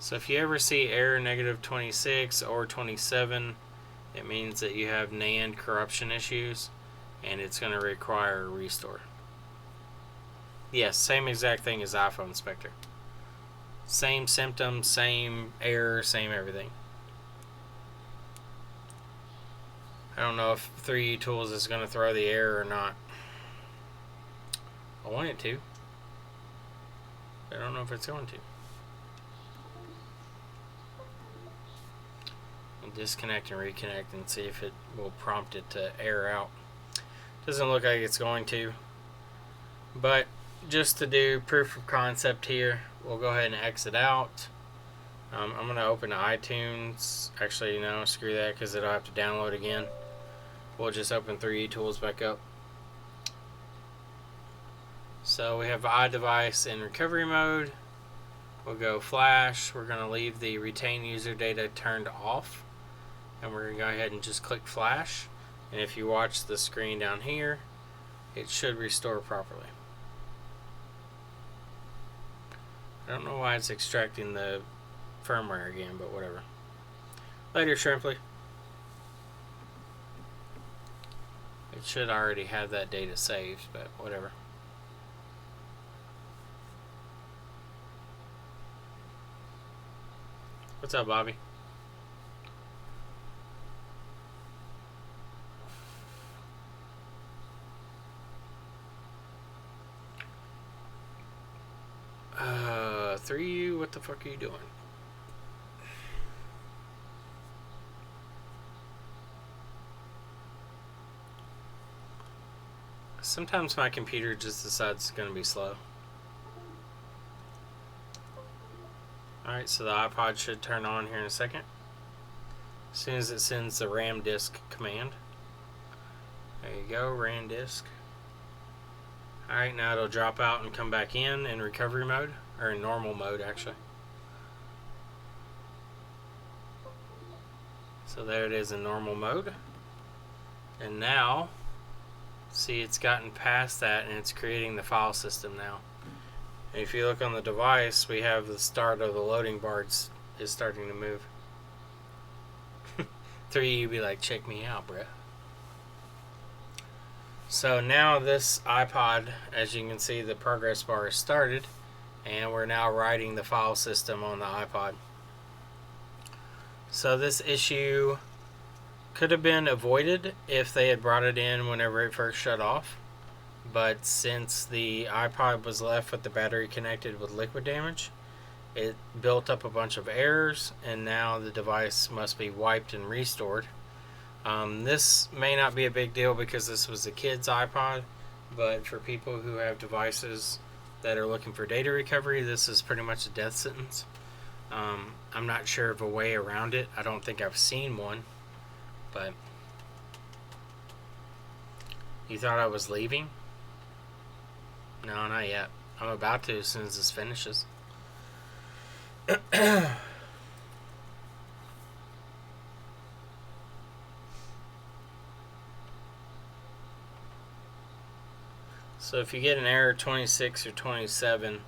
So if you ever see error -26 or 27, it means that you have NAND corruption issues, and it's going to require a restore. Yes, same exact thing as iPhone Inspector. Same symptoms, same error, same everything. I don't know if 3U Tools is going to throw the error or not. I want it to. I don't know if it's going to. I'll disconnect and reconnect and see if it will prompt it to error out. Doesn't look like it's going to. But just to do proof of concept here, we'll go ahead and exit out. I'm going to open iTunes. Actually, no, screw that because it'll have to download again. We'll just open 3U Tools back up. So we have iDevice in recovery mode. We'll go flash. We're going to leave the retain user data turned off. And we're going to go ahead and just click flash. And if you watch the screen down here, it should restore properly. I don't know why it's extracting the firmware again, but whatever. Later, Shrimply. It should already have that data saved, but whatever. What's up, Bobby? Three U, what the fuck are you doing? Sometimes my computer just decides it's going to be slow. Alright, so the iPod should turn on here in a second. As soon as it sends the RAM disk command. There you go, RAM disk. Alright, now it'll drop out and come back in recovery mode. Or in normal mode, actually. So there it is in normal mode. And now, see, it's gotten past that and it's creating the file system now. And if you look on the device, we have the start of the loading bar is starting to move. 3, you'd be like, check me out, bruh. So now this iPod, as you can see, the progress bar is started. And we're now writing the file system on the iPod. So this issue could have been avoided if they had brought it in whenever it first shut off. But since the iPod was left with the battery connected with liquid damage, it built up a bunch of errors, and now the device must be wiped and restored. This may not be a big deal because this was a kid's iPod, but for people who have devices that are looking for data recovery, this is pretty much a death sentence. I'm not sure of a way around it. I don't think I've seen one, but you thought I was leaving? No, not yet. I'm about to as soon as this finishes. So if you get an error 26 or 27,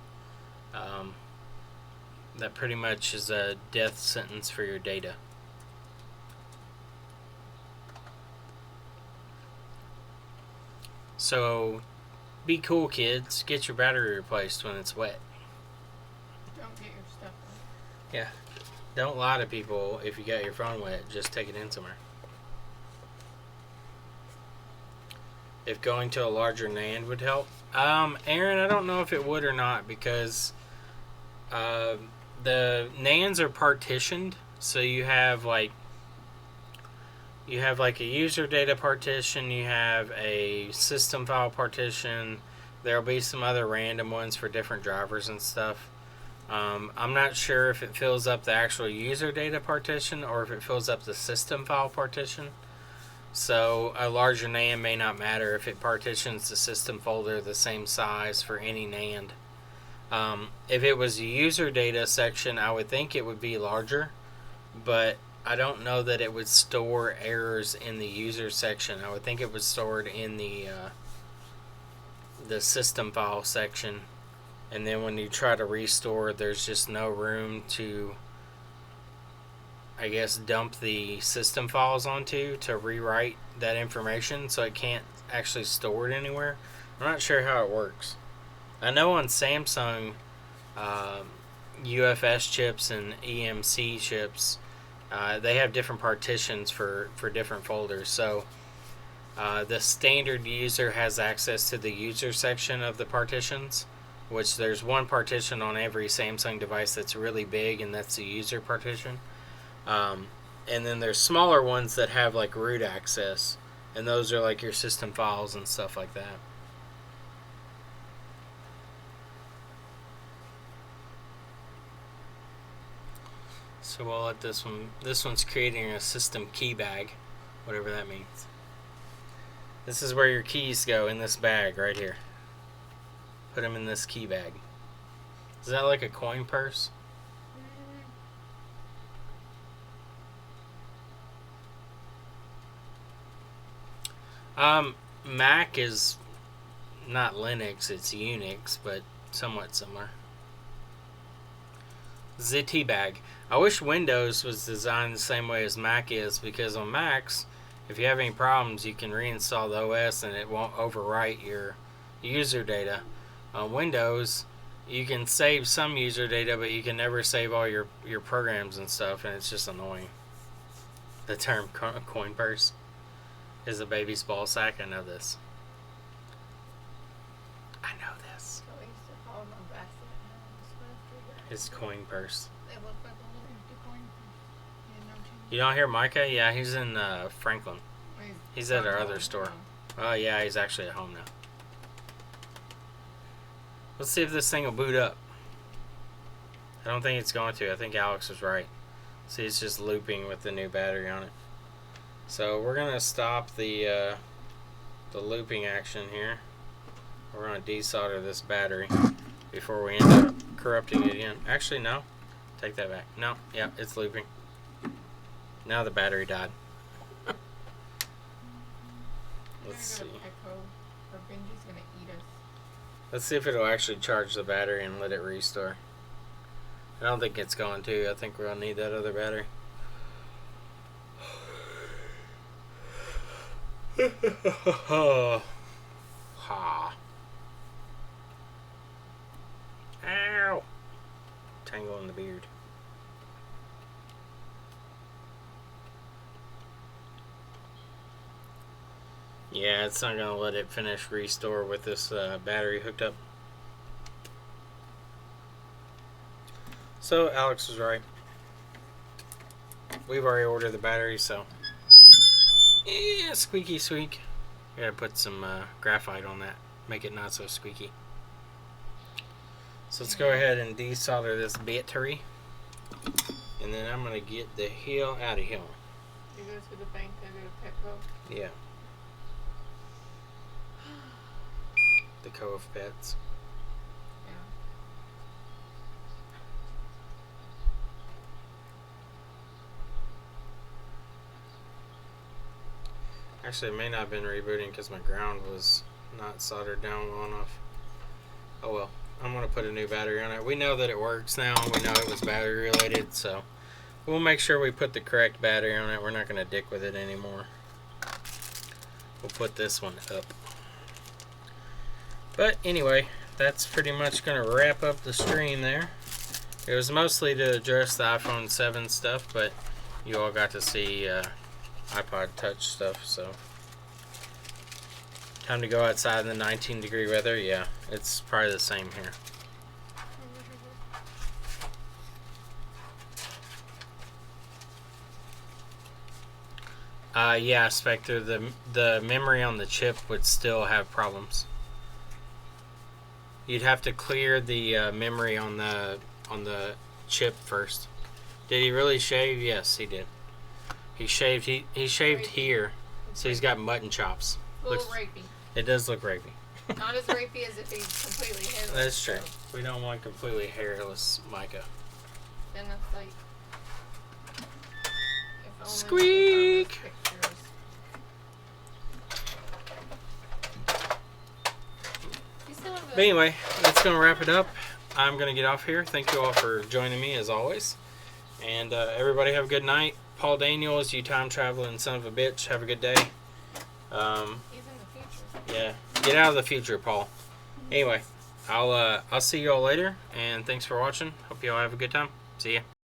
that pretty much is a death sentence for your data. So be cool, kids. Get your battery replaced when it's wet. Get your stuff on. Yeah. Don't lie to people if you got your phone wet. Just take it in somewhere. If going to a larger NAND would help. Aaron, I don't know if it would or not because the NANDs are partitioned. So you have like a user data partition, you have a system file partition. There'll be some other random ones for different drivers and stuff. I'm not sure if it fills up the actual user data partition or if it fills up the system file partition. So a larger NAND may not matter if it partitions the system folder the same size for any NAND. If it was a user data section, I would think it would be larger, but I don't know that it would store errors in the user section. I would think it was stored in the system file section, and then when you try to restore, there's just no room to, I guess, dump the system files onto to rewrite that information, so it can't actually store it anywhere. I'm not sure how it works. I know on Samsung UFS chips and EMC chips, they have different partitions for different folders. So the standard user has access to the user section of the partitions, which there's one partition on every Samsung device that's really big, and that's the user partition. And then there's smaller ones that have like root access, and those are like your system files and stuff like that. So we'll let this one's creating a system key bag, whatever that means. This is where your keys go, in this bag right here. Put them in this key bag. Is that like a coin purse? Mac is not Linux, it's Unix, but somewhat similar. ZT bag. I wish Windows was designed the same way as Mac is, because on Macs, if you have any problems, you can reinstall the OS and it won't overwrite your user data. On Windows, you can save some user data, but you can never save all your programs and stuff, and it's just annoying. The term coin purse is a baby's ball sack. I know this. I know this. So we used to call them a basket. His coin purse. They look like a little empty coin. Yeah, no change. You don't hear Micah? Yeah, he's in Franklin. He's at our other store. Oh yeah, he's actually at home now. Let's see if this thing will boot up. I don't think it's going to. I think Alex was right. See, it's just looping with the new battery on it. So we're gonna stop the looping action here. We're gonna desolder this battery before we end up corrupting it again. Actually, no. Take that back. No. Yeah, it's looping. Now the battery died. Let's see. Or Benji's gonna eat us. Let's see if it'll actually charge the battery and let it restore. I don't think it's going to. I think we're going to need that other battery. Ha. Ow. Tangle in the beard. Yeah, it's not going to let it finish restore with this battery hooked up. So Alex was right. We've already ordered the battery, so yeah, squeaky squeak. Gotta put some graphite on that, make it not so squeaky. So let's go ahead and desolder this battery, and then I'm gonna get the hell out of here. You go to the bank and go to Petco. Yeah. The Co of Pets. Actually, it may not have been rebooting because my ground was not soldered down well enough. Oh well, I'm going to put a new battery on it. We know that it works now. We know it was battery related, so we'll make sure we put the correct battery on it. We're not going to dick with it anymore. We'll put this one up. But anyway, that's pretty much going to wrap up the stream there. It was mostly to address the iPhone 7 stuff, but you all got to see iPod Touch stuff, so. Time to go outside in the 19-degree weather? Yeah, it's probably the same here. Yeah, Spectre, the memory on the chip would still have problems. You'd have to clear the memory on the chip first. Did he really shave? Yes, he did. He shaved here, so he's got mutton chops. A little rapey. It does look rapey. Not as rapey as if he's completely hairless. That's true. We don't want completely hairless Micah. Then that's like. If only Squeak! we could find those pictures. You still have But anyway, that's going to wrap it up. I'm going to get off here. Thank you all for joining me as always. And everybody have a good night. Paul Daniels, you time traveling son of a bitch. Have a good day. He's in the future. Yeah, get out of the future, Paul. Anyway, I'll see you all later. And thanks for watching. Hope you all have a good time. See ya.